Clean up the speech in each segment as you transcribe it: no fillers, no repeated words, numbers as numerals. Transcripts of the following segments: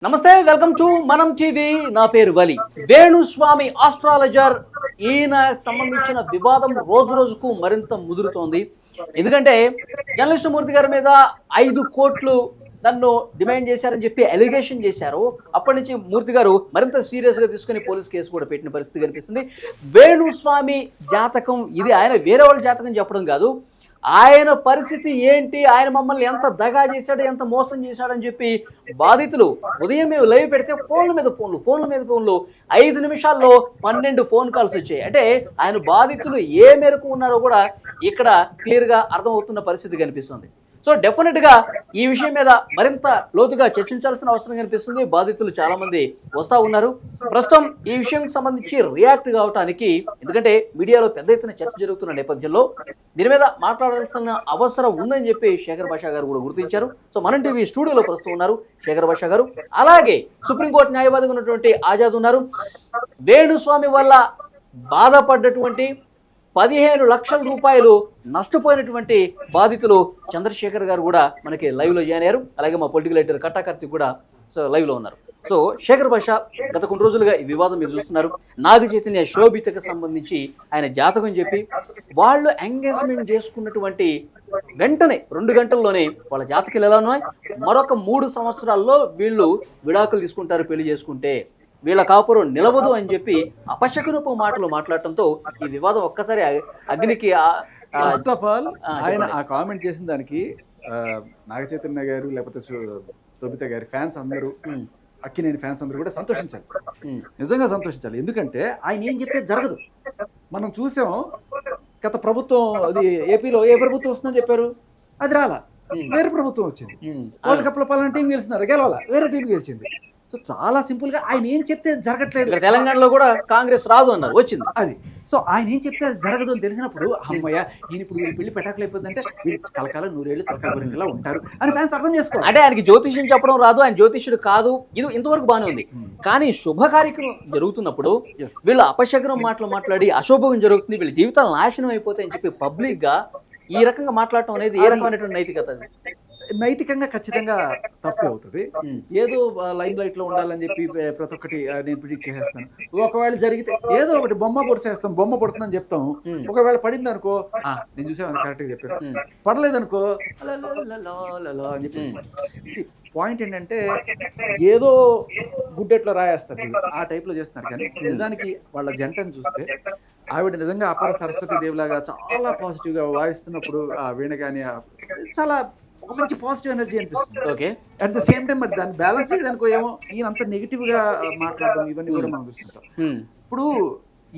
నమస్తే, welcome to మనం TV. నా పేరు వలి. వేణుస్వామి ఆస్ట్రాలజర్ ఈయన సంబంధించిన వివాదం రోజు రోజుకు మరింత ముదురుతోంది. ఎందుకంటే జర్నలిస్ట్ మూర్తి గారి మీద 5 కోట్లు నన్ను డిమాండ్ చేశారని చెప్పి అలిగేషన్ చేశారు. అప్పటి నుంచి మూర్తి గారు మరింత సీరియస్గా తీసుకుని పోలీస్ కేసు కూడా పెట్టిన పరిస్థితి కనిపిస్తుంది. వేణుస్వామి జాతకం ఇది, ఆయన వేరే వాళ్ళ జాతకం చెప్పడం కాదు, ఆయన పరిస్థితి ఏంటి, ఆయన మమ్మల్ని ఎంత దగా చేశాడు, ఎంత మోసం చేశాడని చెప్పి బాధితులు ఉదయం మేము లైవ్ పెడితే ఫోన్ల మీద ఫోన్లు 5 నిమిషాల్లో 12 ఫోన్ కాల్స్ వచ్చాయి. అంటే ఆయన బాధితులు ఏ మేరకు ఉన్నారో కూడా ఇక్కడ క్లియర్గా అర్థమవుతున్న పరిస్థితి కనిపిస్తుంది. సో డెఫినెట్గా ఈ విషయం మీద మరింత లోతుగా చర్చించాల్సిన అవసరం కనిపిస్తుంది. బాధితులు చాలా మంది వస్తూ ఉన్నారు. ప్రస్తుతం ఈ విషయానికి సంబంధించి రియాక్ట్ కావడానికి, ఎందుకంటే మీడియాలో పెద్ద ఎత్తున చర్చ జరుగుతున్న నేపథ్యంలో దీని మీద మాట్లాడాల్సిన అవసరం ఉందని చెప్పి శేఖర్ భాషా గారు కూడా గుర్తించారు. సో మనం టీవీ స్టూడియోలో ప్రస్తుతం ఉన్నారు శేఖర్ భాషా గారు. అలాగే సుప్రీంకోర్టు న్యాయవాదిగా ఉన్నటువంటి ఆజాద్ ఉన్నారు. వేణుస్వామి వల్ల బాధపడ్డటువంటి 15 లక్షల రూపాయలు నష్టపోయినటువంటి బాధితులు చంద్రశేఖర్ గారు కూడా మనకి లైవ్లో జాయిన్ అయ్యారు. అలాగే మా పొలిటికల్ ఎడిటర్ కట్టాకర్తి కూడా లైవ్లో ఉన్నారు. సో శేఖర్ భాష, గత కొన్ని రోజులుగా ఈ వివాదం మీరు చూస్తున్నారు. నాగ చైతన్య శోభితకు సంబంధించి ఆయన జాతకం చెప్పి వాళ్ళు ఎంగేజ్మెంట్ చేసుకున్నటువంటి వెంటనే 2 గంటల్లోనే వాళ్ళ జాతకాలు ఎలా ఉన్నాయి, మరొక 3 సంవత్సరాల్లో వీళ్ళు విడాకులు తీసుకుంటారు పెళ్లి చేసుకుంటే, వీళ్ళ కాపురం నిలవదు అని చెప్పి అపశకునపు మాటలు మాట్లాడటంతో ఈ వివాదం ఒక్కసారి అగ్నికి. ఫస్ట్ ఆఫ్ ఆల్ ఆయన ఆ కామెంట్ చేసిన దానికి నాగ చైతన్య గారు లేకపోతే శోభిత గారి ఫ్యాన్స్ అందరూ, అక్కినేని ఫ్యాన్స్ అందరూ కూడా సంతోషించాలి, నిజంగా సంతోషించాలి. ఎందుకంటే ఆయన ఏం చెప్తే జరగదు. మనం చూసాం గత ప్రభుత్వం, అది ఏపీలో ఏ ప్రభుత్వం వస్తుందని చెప్పారు, అది రాలా, వేరే ప్రభుత్వం వచ్చింది. వరల్డ్ కప్లో పలానా టీం గెలిచినారు, గెలవాలా, వేరే టీం గెలిచింది. సో చాలా సింపుల్ గా ఆయన ఏం చెప్తే జరగట్లేదు. తెలంగాణలో కూడా కాంగ్రెస్ రాదు అన్నారు, వచ్చింది అది. సో ఆయన ఏం చెప్తే జరగదు అని తెలిసినప్పుడు, అమ్మయ్య ఈయన ఇప్పుడు వీళ్ళు పెళ్లి పెట్టకలేకపోతుందంటే వీళ్ళు కలకాలం 100 ఏళ్ళు చలకాల గురించిలా ఉంటారు అని ఫ్యాన్స్ అర్థం చేసుకోవాలి. అంటే ఆయనకి జ్యోతిష్యం చెప్పడం రాదు, ఆయన జ్యోతిష్యుడు కాదు, ఇది ఇంతవరకు బాగానే ఉంది. కానీ శుభ కార్యక్రమం జరుగుతున్నప్పుడు వీళ్ళు అపశకరం మాటలు మాట్లాడి అశుభం జరుగుతుంది, వీళ్ళ జీవితాలు నాశనం అయిపోతాయి అని చెప్పి పబ్లిక్ గా ఈ రకంగా మాట్లాడటం అనేది ఏ రకమైనటువంటి నైతికత? నైతికంగా ఖచ్చితంగా తప్పే అవుతుంది. ఏదో లైమ్ లైట్ లో ఉండాలని చెప్పి ప్రతి ఒక్కటి నేను ప్రిడిక్ట్ చేసేస్తాను. ఒకవేళ జరిగితే ఏదో ఒకటి బొమ్మ పొడిచేస్తాం, బొమ్మ పడుతుందని చెప్తాం. ఒకవేళ పడింది అనుకో, నేను చూసాను కరెక్ట్ గా చెప్పాను, పడలేదనుకో అని చెప్పి. పాయింట్ ఏంటంటే ఏదో గుడ్డెట్లో రాయేస్తారు, ఆ టైప్ లో చేస్తున్నారు. కానీ నిజానికి వాళ్ళ జంటను చూస్తే ఆవిడ నిజంగా అపర సరస్వతి దేవులాగా చాలా పాజిటివ్ గా వాయిస్తున్నప్పుడు, ఆ వీణ కానీ చాలా ఒక మంచి పాజిటివ్ ఎనర్జీ అనిపిస్తుంది. Okay, at the same time మరి దాన్ని బ్యాలెన్స్ చేయడానికి ఏమో ఈయన అంత నెగిటివ్ గా మాట్లాడడం ఇవన్నీ కూడా మనం చూస్తుంటాం. ఇప్పుడు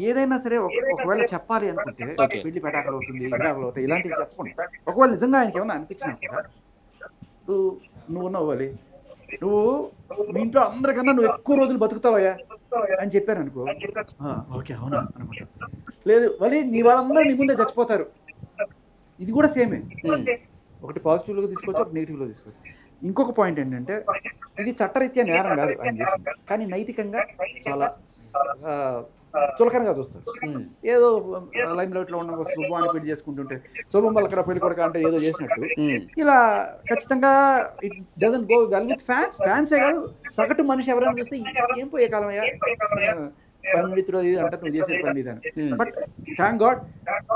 ఏదైనా సరే ఒకవేళ చెప్పాలి అనుకుంటే పెళ్లి పెటాకలు అవుతుంది, విడాకులు అవుతాయి, ఇలాంటివి చెప్పండి. ఒకవేళ నిజంగా ఆయనకి ఏమైనా అనిపించినా కూడా, నువ్వు నవ్వాలి, నువ్వు మీ ఇంట్లో అందరికన్నా నువ్వు ఎక్కువ రోజులు బతుకుతావయ్యా అని చెప్పారు అనుకో, ఓకే అవునా అనుకుంటా. లేదు వలి, నీ వాళ్ళందరూ నీ ముందే చచ్చిపోతారు, ఇది కూడా సేమే. ఒకటి పాజిటివ్లో తీసుకోవచ్చు, ఒకటి నెగిటివ్లో తీసుకోవచ్చు. ఇంకొక పాయింట్ ఏంటంటే, ఇది చట్టరీత్యా నేరం కాదు ఆయన చేసింది, కానీ నైతికంగా చాలా చులకనగా చూస్తారు. ఏదో లైమ్ లైట్లో ఉన్న శుభాన్ని పెళ్లి చేసుకుంటుంటే, శుభం వల్ల పెళ్లి కొడక అంటే ఏదో చేసినట్టు ఇలా ఖచ్చితంగా it doesn't go well with fans. ఫ్యాన్సే కాదు, సగటు మనిషి ఎవరైనా చూస్తే ఏం పోయే కాలం అయ్యా, పండితుడు ఇది అంటే నువ్వు చేసే పని ఇదని. బట్ థ్యాంక్ గాడ్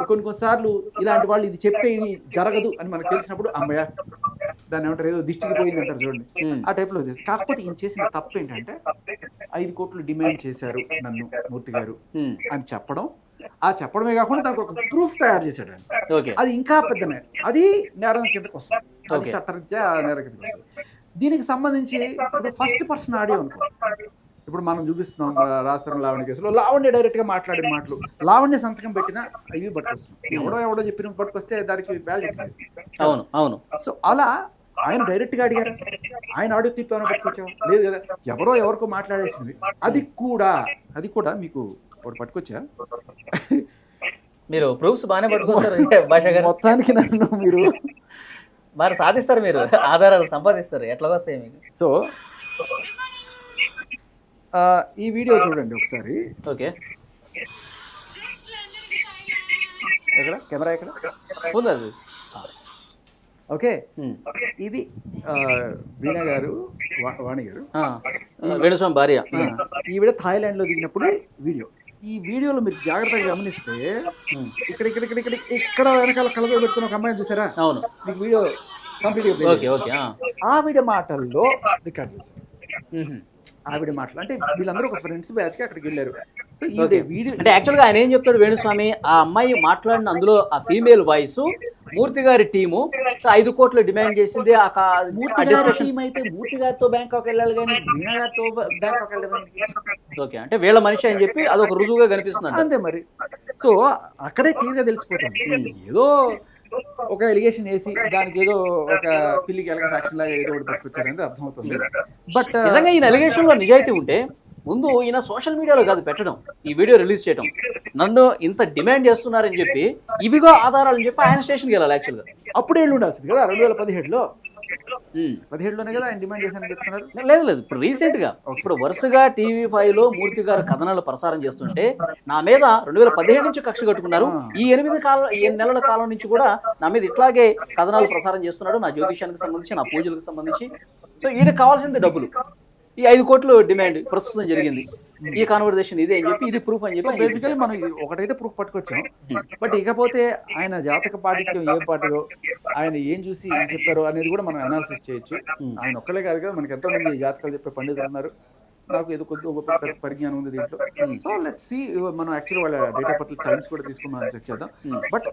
కొన్నిసార్లు ఇలాంటి వాళ్ళు ఇది చెప్తే ఇది జరగదు అని మనకు తెలిసినప్పుడు, అమ్మయ్య దాన్ని ఏమంటారు, ఏదో దిష్టికి పోయింది అంటారు చూడండి, ఆ టైప్లో. కాకపోతే ఈయన చేసిన తప్పు ఏంటంటే 5 కోట్లు డిమాండ్ చేశారు నన్ను మూర్తి గారు అని చెప్పడం. ఆ చెప్పడమే కాకుండా దానికి ఒక ప్రూఫ్ తయారు చేశాడు ఆయన. అది ఇంకా పెద్ద నేరం, అది నేరం కిందకి వస్తుంది, అది చట్టరీత్యా నేరం కిందకి వస్తుంది. దీనికి సంబంధించి ఇప్పుడు ఫస్ట్ పర్సన్ ఆడియో అనుకో, ఇప్పుడు మనం చూపిస్తున్నాం రాస్తారం లావణ్య కేసులో, లావణ్య డైరెక్ట్ గా మాట్లాడిన మాటలు, లావణ్య సంతకం పెట్టినా ఇవి పట్టుకొస్తున్నాం. ఎవడో చెప్పిన పట్టుకొస్తే దానికి వ్యాలిడిటీ లేదు. అవును అవును. సో అలా ఆయన డైరెక్ట్ గా అడిగారు, ఆయన ఆడియో క్లిప్ ఏమైనా పట్టుకొచ్చావు లేదు కదా, ఎవరికో మాట్లాడేసింది. అది కూడా మీకు ఒకటి పట్టుకొచ్చా, మీరు ప్రూఫ్స్ బాగానే పట్టుకొస్తారు భాషా గారు. మొత్తానికి నన్ను మీరు మరి సాధిస్తారు, మీరు ఆధారాలు సంపాదిస్తారు, ఎట్లా వస్తాయి మీకు? సో ఈ వీడియో చూడండి ఒకసారి. ఓకే, ఎక్కడ కెమెరా ఎక్కడ ఉంది అది? ఓకే, ఇది వీణ గారు వాణి గారు వేణుస్వామి భార్య. ఈవిడ థాయిలాండ్ లో దిగినప్పుడు వీడియో. ఈ వీడియోలో మీరు జాగ్రత్తగా గమనిస్తే ఇక్కడ ఇక్కడ ఇక్కడ ఇక్కడ ఇక్కడ వెనకాల కళ్ళతో పెట్టుకుని ఒక అమ్మాయిని చూసారా? అవును, మీకు వీడియో కంప్లీట్ ఓకే ఓకే. ఆవిడ మాటల్లో రికార్డ్ చేశారు. ఆవిడ మాటలు అంటే వీళ్ళందరూ ఒక ఫ్రెండ్స్ బ్యాచ్ కి అక్కడికి వెళ్ళారు. సో ఈ వీడియో అంటే యాక్చువల్గా ఆయన ఏం చెప్తాడు వేణుస్వామి, ఆ అమ్మాయి మాట్లాడిన అందులో ఆ ఫీమేల్ వాయిస్ మూర్తి గారి టీము 5 కోట్లు డిమాండ్ చేసింది. టీం అయితే మూర్తి గారితో బ్యాంకాక్ వెళ్ళాలి కానీ మీనా గారితో బ్యాంకాక్ వెళ్ళాలి. ఓకే, అంటే వీళ్ళ మనిషి అని చెప్పి అదొక రుజువుగా కనిపిస్తుంది అంతే మరి. సో అక్కడే క్లియర్ గా తెలిసిపోతుంది. ఏదో ఒక ఎలిగేషన్ వేసి దానికి ఏదో ఒక పిల్లికి ఎలక సాక్ష్యం లాగా ఏదో ఒకటి పట్టుకొచ్చారనేది అర్థమవుతుంది. బట్ నిజంగా ఈయన ఎలిగేషన్ లో నిజాయితీ ఉంటే ముందు ఈయన సోషల్ మీడియాలో కాదు పెట్టడం, ఈ వీడియో రిలీజ్ చేయడం, నన్ను ఇంత డిమాండ్ చేస్తున్నారని చెప్పి ఇవిగో ఆధారాలని చెప్పి ఆయన స్టేషన్కి వెళ్ళాలి. యాక్చువల్గా అప్పుడే వెళ్ళి ఉండాల్సింది కదా 2017లోనే కదా ఆయన డిమాండ్ చేశారని చెప్తున్నారు. లేదు లేదు, ఇప్పుడు రీసెంట్ గా ఇప్పుడు వరుసగా టీవీ5లో మూర్తి గారు కథనాలు ప్రసారం చేస్తుంటే నా మీద 2017 నుంచి కక్ష కట్టుకున్నారు. ఈ 8 నెలల కాలం నుంచి కూడా నా మీద ఇట్లాగే కథనాలు ప్రసారం చేస్తున్నాడు, నా జ్యోతిషానికి సంబంధించి, నా పూజలకు సంబంధించి. సో ఈయనకు కావాల్సింది డబ్బులు. ఈ 5 కోట్లు డిమాండ్ ప్రస్తుతం జరిగింది. ఈ కాన్వర్సేషన్ ఇదే అని చెప్పి, ఇది ప్రూఫ్ అని చెప్పి బేసికలీ మనం ఒకటైతే ప్రూఫ్ పట్టుకొచ్చాం. బట్ ఇకపోతే ఆయన జాతక పాటిత్యం ఏ పాటిదో, ఆయన ఏం చూసి చెప్పారో అనేది కూడా మనం అనాలిసిస్ చేయొచ్చు. ఆయన ఒక్కలే కాదు కదా, మనకి ఎంతో మంది జాతకాలు చెప్పే పండితులు ఉన్నారు. నాకు ఏదో కొద్ది పరిజ్ఞానం ఉంది దీంట్లో. So let's see. మనం యాక్చువల్ వాళ్ళ డేట్ ఆఫ్ బర్త్ టైమ్స్ కూడా తీసుకుని మనం చెక్ చేద్దాం. బట్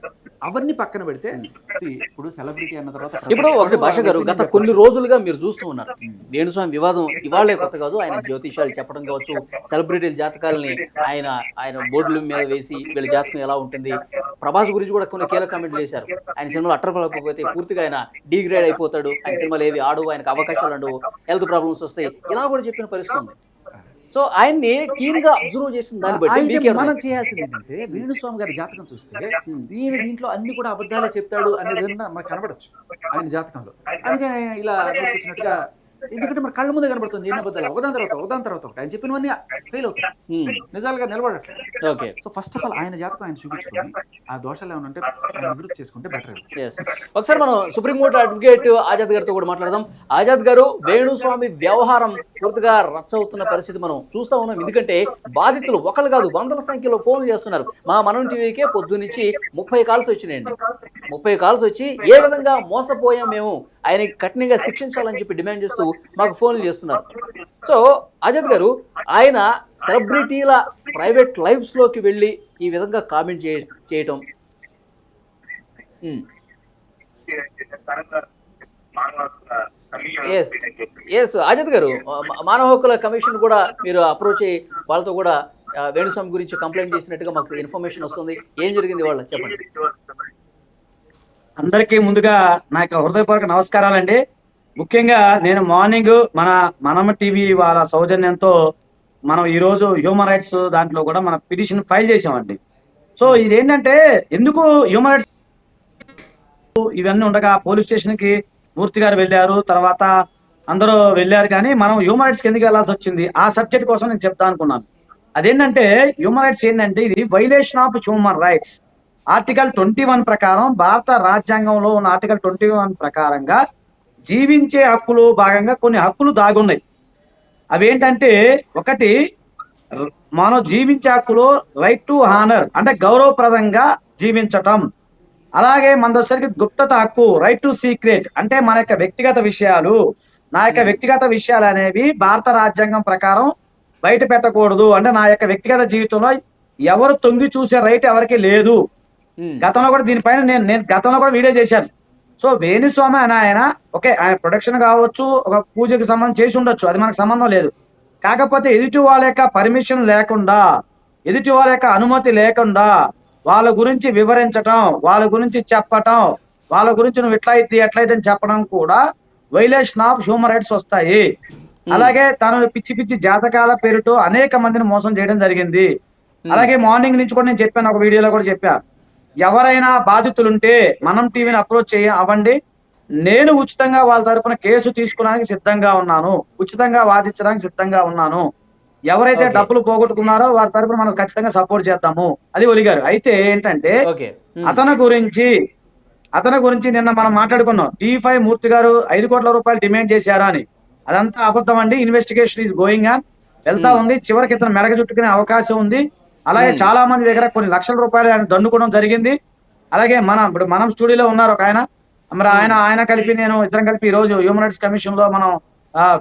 అవన్నీ పక్కన పెడితే ఇప్పుడు సెలబ్రిటీ అన్న తర్వాత ఇప్పుడు ఒకటి భాష గారు, గత కొన్ని రోజులుగా మీరు చూస్తూ ఉన్నారు వేణుస్వామి వివాదం ఇవాళే కొత్త కాదు. ఆయన జ్యోతిషాలు చెప్పడం కావచ్చు, సెలబ్రిటీల జాతకాలని ఆయన బోర్డుల మీద వేసి వీళ్ళ జాతకం ఎలా ఉంటుంది, ప్రభాస్ గురించి కూడా కొన్ని కీలక కామెంట్లు చేశారు. ఆయన సినిమాలో అట్టర్పలకపోతే పూర్తిగా ఆయన డిగ్రేడ్ అయిపోతాడు, ఆయన సినిమాలు ఏవి ఆడు, ఆయనకు అవకాశాలు అండవు, హెల్త్ ప్రాబ్లమ్స్ వస్తాయి, ఇలా కూడా చెప్పిన పరిస్థితి ఉంది. సో ఆయన్ని క్లీన్ గా అబ్జర్వ్ చేసిన దాన్ని బట్టి మనం చేయాల్సింది ఏంటంటే, వేణుస్వామి గారి జాతకం చూస్తే దీంట్లో అన్ని కూడా అబద్ధాలే చెప్తాడు అనేది మనకు కనబడచ్చు ఆయన జాతకంలో. అందుకని ఇలా వచ్చినట్టుగా, ఎందుకంటే మన కళ్ళ ముందే కనబడుతుంది ఎన్ని అబద్ధాలు ఒకదాని తర్వాత ఒకటి ఆయన చెప్పినవన్నీ ఫెయిల్ అవుతాయి, నిజాలుగా నిలబడట్లేదు. Okay, so first of all ఆయన జాతకం ఆయన చూపించుకొని ఆ దోషాలు ఏమైనా ఉంటే ఆయన నివృత్తి చేసుకుంటే బెటర్. ఒకసారి మనం సుప్రీంకోర్టు అడ్వకేట్ ఆజాద్ గారితో కూడా మాట్లాడదాం. ఆజాద్ గారు, వేణుస్వామి వ్యవహారం పూర్తిగా రచ్చ అవుతున్న పరిస్థితి మనం చూస్తా ఉన్నాం. ఎందుకంటే బాధితులు ఒకళ్ళు కాదు, వందల సంఖ్యలో ఫోన్లు చేస్తున్నారు. మనం టీవీకే పొద్దు నుంచి 30 కాల్స్ వచ్చినాయండి. 30 కాల్స్ వచ్చి ఏ విధంగా మోసపోయాం మేము, ఆయనకి కఠినంగా శిక్షించాలని చెప్పి డిమాండ్ చేస్తూ మాకు ఫోన్లు చేస్తున్నారు. సో ఆజాద్ గారు, ఆయన సెలబ్రిటీల ప్రైవేట్ లైఫ్స్ లోకి వెళ్ళి ఈ విధంగా కామెంట్ చేయటం, ఆజాద్ గారు, మానవ హక్కుల కమిషన్ కూడా మీరు అప్రోచ్ అయ్యి వాళ్ళతో కూడా వేణుస్వామి గురించి కంప్లైంట్ చేసినట్టుగా మాకు ఇన్ఫర్మేషన్ వస్తుంది. ఏం జరిగింది వాళ్ళ చెప్పండి. అందరికీ ముందుగా నా యొక్క హృదయపూర్వక నమస్కారాలండి. ముఖ్యంగా నేను మార్నింగ్ మనమ టీవీ వాళ్ళ సౌజన్యంతో మనం ఈరోజు హ్యూమన్ రైట్స్ దాంట్లో కూడా మన పిటిషన్ ఫైల్ చేసామండి. సో ఇదేంటంటే, ఎందుకు హ్యూమన్ రైట్స్ ఇవన్నీ ఉండగా పోలీస్ స్టేషన్కి మూర్తి గారు వెళ్ళారు, తర్వాత అందరూ వెళ్ళారు, కానీ మనం హ్యూమన్ రైట్స్కి ఎందుకు వెళ్ళాల్సి వచ్చింది, ఆ సబ్జెక్ట్ కోసం నేను చెప్తా అనుకున్నాను. అదేంటంటే, హ్యూమన్ రైట్స్ ఏంటంటే, ఇది violation of human rights. Article 21 ప్రకారం, భారత రాజ్యాంగంలో ఉన్న ఆర్టికల్ 21 ప్రకారంగా జీవించే హక్కులు భాగంగా కొన్ని హక్కులు దాగున్నాయి. అవేంటంటే, ఒకటి మనం జీవించే హక్కులో రైట్ టు హానర్, అంటే గౌరవప్రదంగా జీవించటం. అలాగే మనదొసరికి గుప్తత హక్కు, రైట్ టు సీక్రెట్, అంటే మన యొక్క వ్యక్తిగత విషయాలు, నా యొక్క వ్యక్తిగత విషయాలు అనేవి భారత రాజ్యాంగం ప్రకారం బయట పెట్టకూడదు. అంటే నా యొక్క వ్యక్తిగత జీవితంలో ఎవరు తొంగి చూసే రైట్ ఎవరికి లేదు. గతంలో కూడా దీనిపైన నేను గతంలో కూడా వీడియో చేశాను. సో వేణుస్వామి అని ఆయన ఆయన ప్రొడక్షన్ కావచ్చు, ఒక పూజకి సంబంధం చేసి ఉండొచ్చు, అది మనకు సంబంధం లేదు. కాకపోతే ఎదుటి వాళ్ళ యొక్క పర్మిషన్ లేకుండా, ఎదుటి వాళ్ళ యొక్క అనుమతి లేకుండా వాళ్ళ గురించి వివరించటం, వాళ్ళ గురించి చెప్పటం, వాళ్ళ గురించి నువ్వు ఎట్లయితే అని చెప్పడం కూడా వైలేషన్ ఆఫ్ హ్యూమన్ రైట్స్ వస్తాయి. అలాగే తను పిచ్చి పిచ్చి జాతకాల పేరుతో అనేక మందిని మోసం చేయడం జరిగింది. అలాగే మార్నింగ్ నుంచి కూడా నేను చెప్పాను, ఒక వీడియోలో కూడా చెప్పా, ఎవరైనా బాధితులుంటే మనం టీవీని అప్రోచ్ అవ్వండి. నేను ఉచితంగా వాళ్ళ తరపున కేసు తీసుకోవడానికి సిద్ధంగా ఉన్నాను, ఉచితంగా వాదించడానికి సిద్ధంగా ఉన్నాను. ఎవరైతే డబ్బులు పోగొట్టుకున్నారో వారి తరపున మనం ఖచ్చితంగా సపోర్ట్ చేద్దాము. అది ఒలిగారు. అయితే ఏంటంటే, అతని గురించి నిన్న మనం మాట్లాడుకున్నాం. టీవీ5 మూర్తి గారు 5 కోట్ల రూపాయలు డిమాండ్ చేశారా అని. అదంతా అబద్ధం అండి. ఇన్వెస్టిగేషన్ ఈజ్ గోయింగ్ ఆన్, వెళ్తా ఉంది. చివరికి ఇతను మెడగ చుట్టుకునే అవకాశం ఉంది. అలాగే చాలా మంది దగ్గర కొన్ని లక్షల రూపాయలు ఆయన దండుకోవడం జరిగింది. అలాగే ఇప్పుడు మనం స్టూడియోలో ఉన్నారు ఒక ఆయన, మరి ఆయన కలిపి నేను ఇద్దరం కలిపి ఈ రోజు హ్యూమన్ రైట్స్ కమిషన్ లో మనం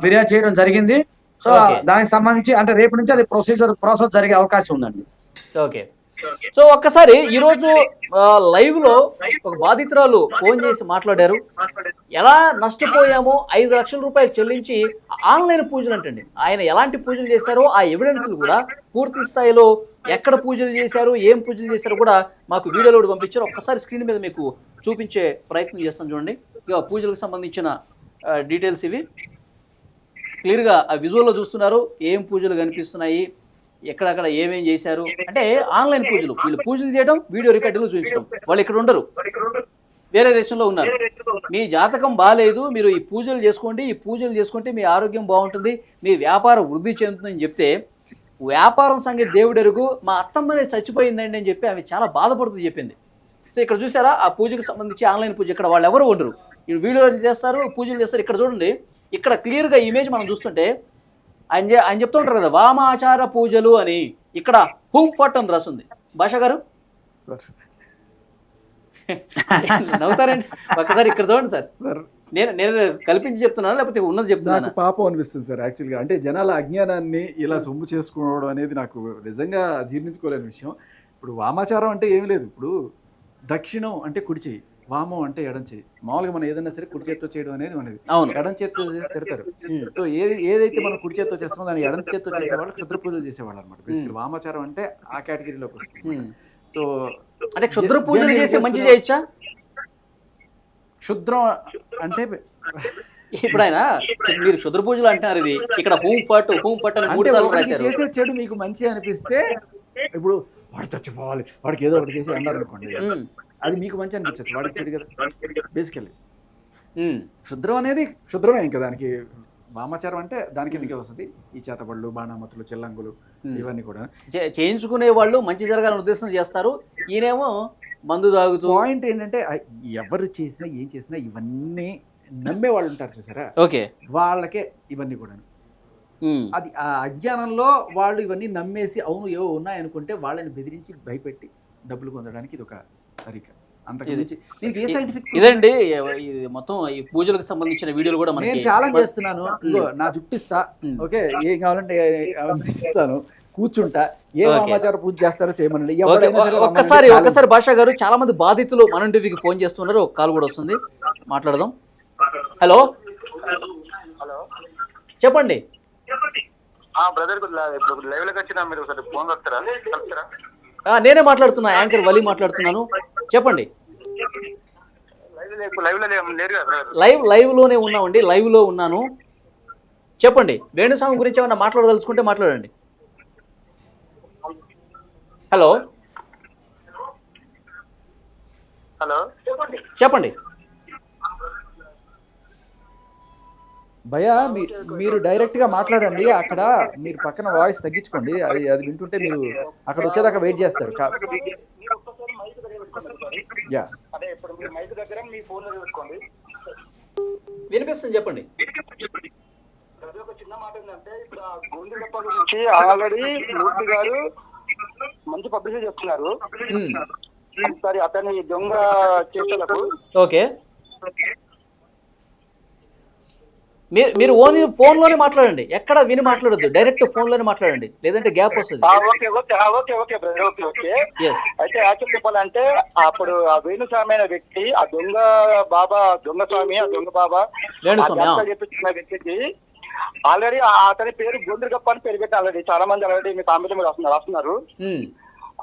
ఫిర్యాదు చేయడం జరిగింది. సో దానికి సంబంధించి అంటే రేపు నుంచి అది ప్రాసెస్ జరిగే అవకాశం ఉందండి. ఓకే. సో ఒక్కసారి ఈరోజు లైవ్ లో ఒక బాధితురాలు ఫోన్ చేసి మాట్లాడారు. ఎలా నష్టపోయామో 5 లక్షల రూపాయలు చెల్లించి ఆన్లైన్ పూజలు అంటండి. ఆయన ఎలాంటి పూజలు చేశారో ఆ ఎవిడెన్స్లు కూడా పూర్తి స్థాయిలో ఎక్కడ పూజలు చేశారు, ఏం పూజలు చేశారు కూడా మాకు వీడియోలో పంపించారు. ఒక్కసారి స్క్రీన్ మీద మీకు చూపించే ప్రయత్నం చేస్తాం చూడండి. ఇక పూజలకు సంబంధించిన డీటెయిల్స్ ఇవి క్లియర్గా ఆ విజువల్లో చూస్తున్నారు. ఏం పూజలు కనిపిస్తున్నాయి, ఎక్కడక్కడ ఏమేం చేశారు అంటే ఆన్లైన్ పూజలు. వీళ్ళు పూజలు చేయడం, వీడియో రికార్డులు చూపించడం. వాళ్ళు ఇక్కడ ఉండరు, వేరే దేశంలో ఉన్నారు. మీ జాతకం బాగాలేదు, మీరు ఈ పూజలు చేసుకోండి, ఈ పూజలు చేసుకుంటే మీ ఆరోగ్యం బాగుంటుంది, మీ వ్యాపారం వృద్ధి చెందుతుందని చెప్తే వ్యాపారం సంగతి దేవుడెరుగు, మా అత్తమ్మనే చచ్చిపోయిందండి అని చెప్పి ఆమె చాలా బాధపడుతూ చెప్పింది. సో ఇక్కడ చూసారా ఆ పూజకు సంబంధించి ఆన్లైన్ పూజ. ఇక్కడ వాళ్ళు ఎవరు ఉండరు, వీడియోలు చేస్తారు, పూజలు చేస్తారు. ఇక్కడ చూడండి, ఇక్కడ క్లియర్గా ఇమేజ్ మనం చూస్తుంటే ఆయన చెప్తూ ఉంటారు కదా వామాచార పూజలు అని. ఇక్కడ హూమ్ ఫట్ అని రాస్తుంది. భాష గారు నవ్వుతారండి. ఒకసారి ఇక్కడ చూడండి సార్. నేను కల్పించి చెప్తున్నాను లేకపోతే ఉన్నది చెప్తున్నాను? నాకు పాపం అనిపిస్తుంది సార్ యాక్చువల్గా. అంటే జనాల అజ్ఞానాన్ని ఇలా సొమ్ము చేసుకోవడం అనేది నాకు నిజంగా జీర్ణించుకోలేని విషయం. ఇప్పుడు వామాచారం అంటే ఏం లేదు. ఇప్పుడు దక్షిణం అంటే కుడి చేయి, వామం అంటే ఎడం చేయి. మామూలుగా మనం ఏదైనా సరే కుడి చేతితో చేయడం అనేది మనది. ఎడం చేతితో చేసి తిడతారు. సో ఏదైతే మనం కుడి చేతితో చేస్తామో దాన్ని ఎడం చేతితో చేసేవాళ్ళు క్షుద్ర పూజలు చేసేవాళ్ళు అనమాట. బేసికల్ వామాచారం అంటే ఆ కేటగిరీలోకి వస్తుంది. సో అంటే క్షుద్ర పూజలు చేసి మంచి చేయొచ్చా? క్షుద్రం అంటే ఇప్పుడు ఆయన మీరు క్షుద్ర పూజలు అంటున్నారు, ఇది ఇక్కడ హూమ్ ఫట్ అని 3 సార్లు రాశారు. చేసే చెడు మీకు మంచి అనిపిస్తే, ఇప్పుడు వాడు చచ్చిపోవాలి, వాడికి ఏదో ఒకటి చేసి అన్నారు అనుకోండి, అది మీకు మంచి అనిపించచ్చు, వాడికి చెడు కదా. బేసికల్లీ క్షుద్రం అనేది క్షుద్రమే. ఇంకా దానికి వామాచారం అంటే దానికి ఎందుకే వస్తుంది. ఈ చేతబడులు, బాణామతులు, చెల్లంగులు ఇవన్నీ కూడా చేయించుకునే వాళ్ళు మంచి జరగాలని ఉద్దేశం చేస్తారు. ఈయనేమో మందు తాగుతూ. పాయింట్ ఏంటంటే ఎవరు చేసినా ఏం చేసినా ఇవన్నీ నమ్మే వాళ్ళు ఉంటారు చూసారా, ఓకే, వాళ్ళకే ఇవన్నీ కూడా. అది ఆ అజ్ఞానంలో వాళ్ళు ఇవన్నీ నమ్మేసి అవును ఏవో ఉన్నాయనుకుంటే వాళ్ళని బెదిరించి భయపెట్టి డబ్బులు పొందడానికి ఇది ఒక తరీక. ఇదండి మొత్తం ఈ పూజలకు సంబంధించిన వీడియోలు కూడా నేను ఛాలెంజ్ చేస్తున్నాను. నా జుట్టిస్తా, ఓకే, ఏం కావాలంటే ఇస్తాను, కూర్చుంటా, ఏ వామాచార పూజ చేస్తారో చేయమనండి. ఒక్కసారి భాషా గారు, చాలా మంది బాధితులు మనం టీవీకి ఫోన్ చేస్తున్నారు. ఒక కాల్ కూడా వస్తుంది, మాట్లాడదాం. హలో చెప్పండి. నేనే మాట్లాడుతున్నా, యాంకర్ వలి మాట్లాడుతున్నాను, చెప్పండి. లైవ్ లోనే ఉన్నామండి, లైవ్ లో ఉన్నాను, చెప్పండి. వేణుస్వామి గురించి ఏమన్నా మాట్లాడదలుచుకుంటే మాట్లాడండి. హలో చెప్పండి. భయ్యా మీరు డైరెక్ట్ గా మాట్లాడండి. అక్కడ మీరు పక్కన వాయిస్ తగ్గించుకోండి, అది వింటుంటే మీరు అక్కడ వచ్చేదాకా వెయిట్ చేస్తారు. వినిపిస్తుంది, చెప్పండి. చిన్న మాట ఏంటంటే, ఇప్పుడు ఆ గోండుగప్ప గురించి ఆల్రెడీ మూర్తి గారు మంచి పబ్లిసిటీ చేస్తున్నారు. సరే, అతని దొంగ చేష్టలకు ఓకే, మీరు ఓన్లీ ఫోన్ లోనే మాట్లాడండి, ఎక్కడ విని మాట్లాడొద్దు, డైరెక్ట్ ఫోన్ లోనే మాట్లాడండి, లేదంటే గ్యాప్ వస్తుంది. అయితే యాక్చువల్ చెప్పాలంటే, అప్పుడు ఆ వేణుస్వామి అనే వ్యక్తి, ఆ దొంగ బాబా, దొంగ స్వామి, ఆ దొంగ బాబా చెప్పించిన వ్యక్తికి ఆల్రెడీ అతని పేరు గొంతుగప్ప అని పేరు పెట్టి ఆల్రెడీ చాలా మంది ఆల్రెడీ మీ కామెంట్ మీద రాస్తున్నారు.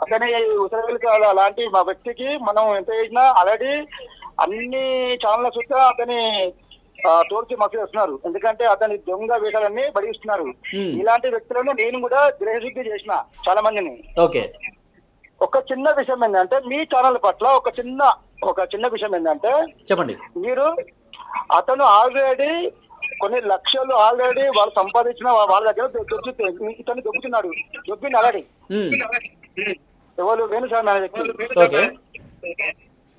అతని ఉత్తరవేలు అలాంటి మా వ్యక్తికి మనం ఎంత చేసినా ఆల్రెడీ అన్ని ఛానళ్ళ చుట్టూ అతని తోర్చి మసలు చేస్తున్నారు. ఎందుకంటే అతని దొంగ వేషాలన్నీ బడిస్తున్నారు. ఇలాంటి వ్యక్తులను నేను కూడా గ్రహశుద్ధి చేసిన చాలా మందిని. ఓకే, ఒక చిన్న విషయం ఏంటంటే, మీ ఛానల్ పట్ల ఒక చిన్న విషయం ఏంటంటే, చెప్పండి. మీరు అతను ఆల్రెడీ కొన్ని లక్షలు ఆల్రెడీ వాళ్ళు సంపాదించిన వాళ్ళ దగ్గర ఇతను దొబ్బుతున్నాడు, దొబ్బింది ఆల్రెడీ. ఎవరు? వేణుస్వామి అనే వ్యక్తి.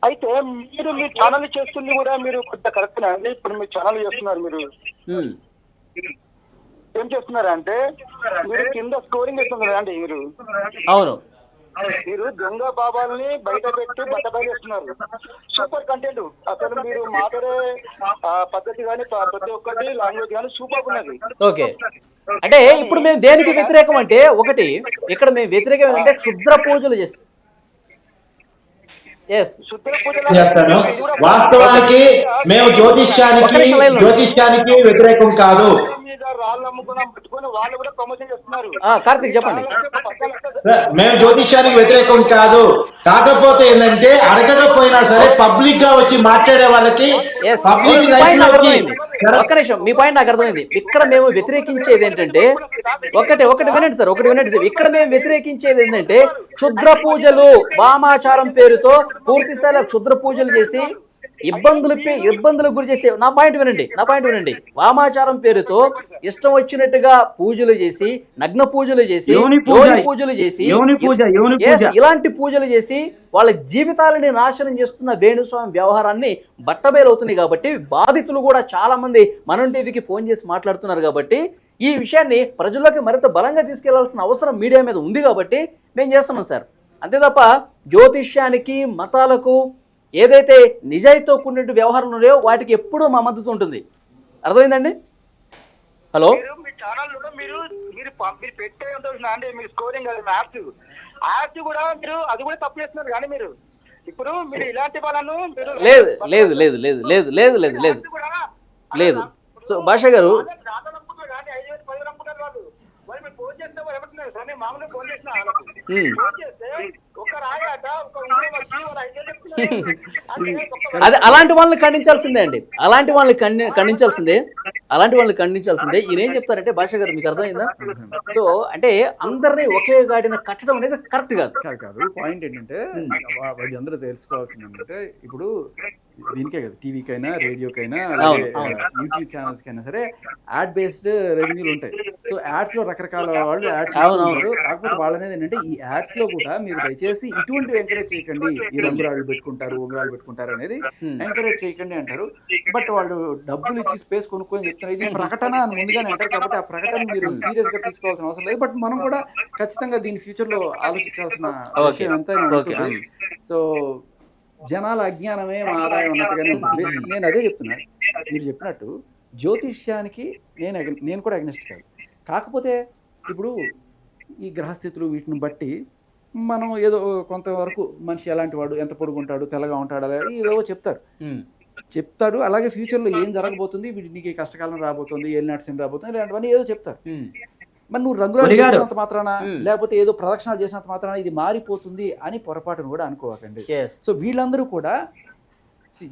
అయితే మీరు మీ ఛానల్ చేస్తుంది కూడా మీరు కొంత కరెక్ట్ అండి. ఇప్పుడు మీ ఛానల్ చేస్తున్నారు, మీరు ఏం చేస్తున్నారంటే మీరు కింద స్కోరింగ్ ఇస్తున్నారు అండి. అవును, మీరు దొంగ బాబాల్ని బయట పెట్టి బయటేస్తున్నారు. సూపర్ కంటెంట్ అసలు మీరు మాట్లాడే పద్ధతి కానీ ప్రతి ఒక్కటి లాంగ్వేజ్ కానీ సూపర్ ఉన్నది. ఓకే. అంటే ఇప్పుడు మేము దేనికి వ్యతిరేకం అంటే, ఒకటి ఇక్కడ మేము వ్యతిరేకం ఏంటంటే క్షుద్ర పూజలు చేసి చేస్తాను. వాస్తవానికి మేము జ్యోతిష్యానికి వ్యతిరేకం కాదు. కార్తీక్ చెప్పండి. మేము జ్యోతిష్యానికి వ్యతిరేకం కాదు. కాకపోతే ఏంటంటే అడగకపోయినా సరే పబ్లిక్ గా వచ్చి మాట్లాడే వాళ్ళకి ఒక్క నిమిషం, మీ పాయింట్ నాకు అర్థమైంది. ఇక్కడ మేము వ్యతిరేకించేది ఏంటంటే, ఒకటి వినండి సార్, ఇక్కడ మేము వ్యతిరేకించేది ఏంటంటే క్షుద్ర పూజలు, వామాచారం పేరుతో పూర్తి స్థాయిలో క్షుద్ర పూజలు చేసి ఇబ్బందులకు గురి చేసే. నా పాయింట్ వినండి. వామాచారం పేరుతో ఇష్టం వచ్చినట్టుగా పూజలు చేసి, నగ్న పూజలు చేసి, పూజలు చేసి, ఇలాంటి పూజలు చేసి వాళ్ళ జీవితాలని నాశనం చేస్తున్న వేణుస్వామి వ్యవహారాన్ని బట్టబయలవుతుంది. కాబట్టి బాధితులు కూడా చాలా మంది మనం టీవీకి ఫోన్ చేసి మాట్లాడుతున్నారు. కాబట్టి ఈ విషయాన్ని ప్రజల్లోకి మరింత బలంగా తీసుకెళ్లాల్సిన అవసరం మీడియా మీద ఉంది. కాబట్టి మేము చేస్తున్నాం సార్. అంతే తప్ప జ్యోతిష్యానికి, మతాలకు ఏదైతే నిజాయితీతో కూడిన వ్యవహారాలు ఉన్నాయో వాటికి ఎప్పుడూ మా మద్దతు ఉంటుంది. అర్థమైందండి? హలో, మీ ఛానల్ మీరు పెట్టే అంటే మీరు స్కోరింగ్ యాప్స్ కూడా మీరు అది కూడా తప్పు చేస్తున్నారు. కానీ మీరు ఇప్పుడు మీరు ఇలాంటి వాళ్ళను లేదు. సో భాష గారు, అదే అలాంటి వాళ్ళని ఖండించాల్సిందే అండి. అలాంటి వాళ్ళని ఖండించాల్సిందే. ఈయన ఏం చెప్తారంటే, భాష గారు మీకు అర్థమైందా? సో అంటే అందరినీ ఒకే గాడిన కట్టడం అనేది కరెక్ట్ కాదు. పాయింట్ ఏంటంటే వాళ్ళు అందరూ తెలుసుకోవాల్సింది ఏంటంటే, ఇప్పుడు దీనికే కదా, టీవీకైనా, రేడియోకైనా, యూట్యూబ్ ఛానల్స్ కైనా సరే యాడ్ బేస్డ్ రెవెన్యూలు ఉంటాయి. సో యాడ్స్ లో రకరకాల వాళ్ళు యాడ్స్ ఇస్తున్నారు. కాకపోతే వాళ్ళు అనేది ఏంటంటే, ఈ యాడ్స్ లో కూడా మీరు దయచేసి ఇటువంటివి ఎంకరేజ్ చేయకండి, ఈ రంగురాళ్ళు పెట్టుకుంటారు, ఉంగరాలు పెట్టుకుంటారు అనేది ఎంకరేజ్ చేయకండి అంటారు. బట్ వాళ్ళు డబ్బులు ఇచ్చి స్పేస్ కొనుక్కొని చెప్తున్నారు. ఇది ప్రకటన అని ముందుగానే అంటారు. కాబట్టి ఆ ప్రకటన మీరు సీరియస్ గా తీసుకోవాల్సిన అవసరం లేదు. బట్ మనం కూడా ఖచ్చితంగా దీని ఫ్యూచర్ లో ఆలోచించాల్సిన విషయం ఎంతైనా ఉంటుంది. సో జనాల అజ్ఞానమే మా ఆదాయం అన్నట్టుగానే ఉంటుంది. నేను అదే చెప్తున్నాను, మీరు చెప్పినట్టు జ్యోతిష్యానికి నేను కూడా అగ్నెస్ట్ కాదు. కాకపోతే ఇప్పుడు ఈ గ్రహస్థితులు వీటిని బట్టి మనం ఏదో కొంతవరకు మనిషి ఎలాంటి వాడు, ఎంత పొడుగుంటాడు, తెల్లగా ఉంటాడు, అలా ఇవేవో చెప్తారు. అలాగే ఫ్యూచర్లో ఏం జరగబోతుంది, నీకు కష్టకాలం రాబోతుంది, ఏలినాటి రాబోతుంది, ఇలాంటివన్నీ ఏదో చెప్తారు. మరి నువ్వు రంగురంత మాత్రాన, లేకపోతే ఏదో ప్రదక్షిణాలు చేసినంత మాత్రాన ఇది మారిపోతుంది అని పొరపాటును కూడా అనుకోవకండి. సో వీళ్ళందరూ కూడా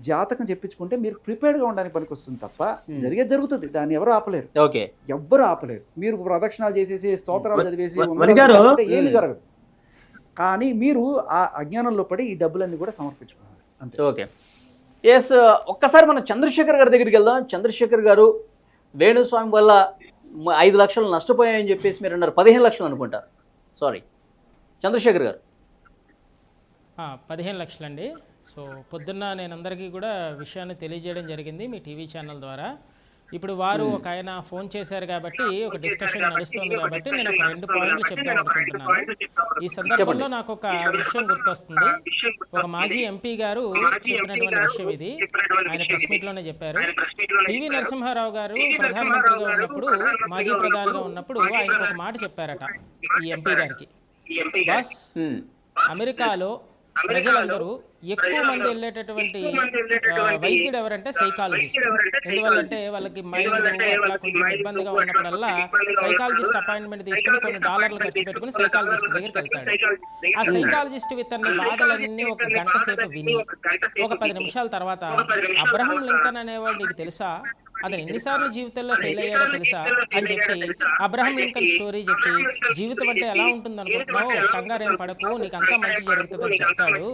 జాతకం చెప్పించుకుంటే మీరు ప్రిపేర్డ్గా ఉండడానికి పనికి వస్తుంది తప్ప జరుగుతుంది, దాన్ని ఎవరు ఆపలేరు. మీరు ప్రదక్షిణాలు చేసేసి, స్తోత్రాలు చదివేసి ఏమి జరగదు. కానీ మీరు ఆ అజ్ఞానంలో పడి ఈ డబ్బులన్నీ కూడా సమర్పించుకోవాలి అంతే. Okay, yes. ఒక్కసారి మనం చంద్రశేఖర్ గారి దగ్గరికి వెళ్దాం. చంద్రశేఖర్ గారు, వేణుస్వామి వల్ల 5 లక్షలు నష్టపోయాయని చెప్పేసి మీరు అన్నారు. 15 లక్షలు అనుకుంటా. సారీ చంద్రశేఖర్ గారు. 15 లక్షలండి. సో పొద్దున్న నేను అందరికీ కూడా విషయాన్ని తెలియజేయడం జరిగింది మీ టీవీ ఛానల్ ద్వారా. ఇప్పుడు వారు ఒక ఆయన ఫోన్ చేశారు కాబట్టి ఒక డిస్కషన్ నడుస్తుంది కాబట్టి నేను ఒక 2 పాయింట్లు చెప్దాం అనుకుంటున్నాను. ఈ సందర్భంలో నాకు ఒక విషయం గుర్తొస్తుంది. ఒక మాజీ ఎంపీ గారు చెప్పినటువంటి విషయం ఇది. ఆయన ప్రెస్ మీట్లోనే చెప్పారు. పివి నరసింహారావు గారు ప్రధానమంత్రిగా ఉన్నప్పుడు, మాజీ ప్రధానిగా ఉన్నప్పుడు ఆయనకు ఒక మాట చెప్పారట ఈ ఎంపీ గారికి. బాస్, అమెరికాలో ప్రజలందరూ ఎక్కువ మంది వెళ్ళేటటువంటి వైద్యుడు ఎవరంటే సైకాలజిస్ట్. ఎందువల్లంటే వాళ్ళకి మైండ్ అట్లా కొంచెం ఇబ్బందిగా ఉన్నప్పుడల్లా సైకాలజిస్ట్ అపాయింట్మెంట్ తీసుకుని కొన్ని డాలర్లు ఖర్చు పెట్టుకుని సైకాలజిస్ట్ దగ్గరికి వెళ్తాడు. ఆ సైకాలజిస్ట్ ఇతన్ని బాధలన్నీ ఒక గంట సేపు విని ఒక 10 నిమిషాల తర్వాత, అబ్రహం లింకన్ అనేవాడు నీకు తెలుసా, అతను ఎన్నిసార్లు జీవితంలో ఫెయిల్ అయ్యాడో తెలుసా అని చెప్పి అబ్రహం లింకన్ స్టోరీ చెప్పి, జీవితం అంటే ఎలా ఉంటుంది అనుకుంటున్నావు, కంగారేం పడకు, నీకు అంతా మంచి జరుగుతుందని చెప్తాడు.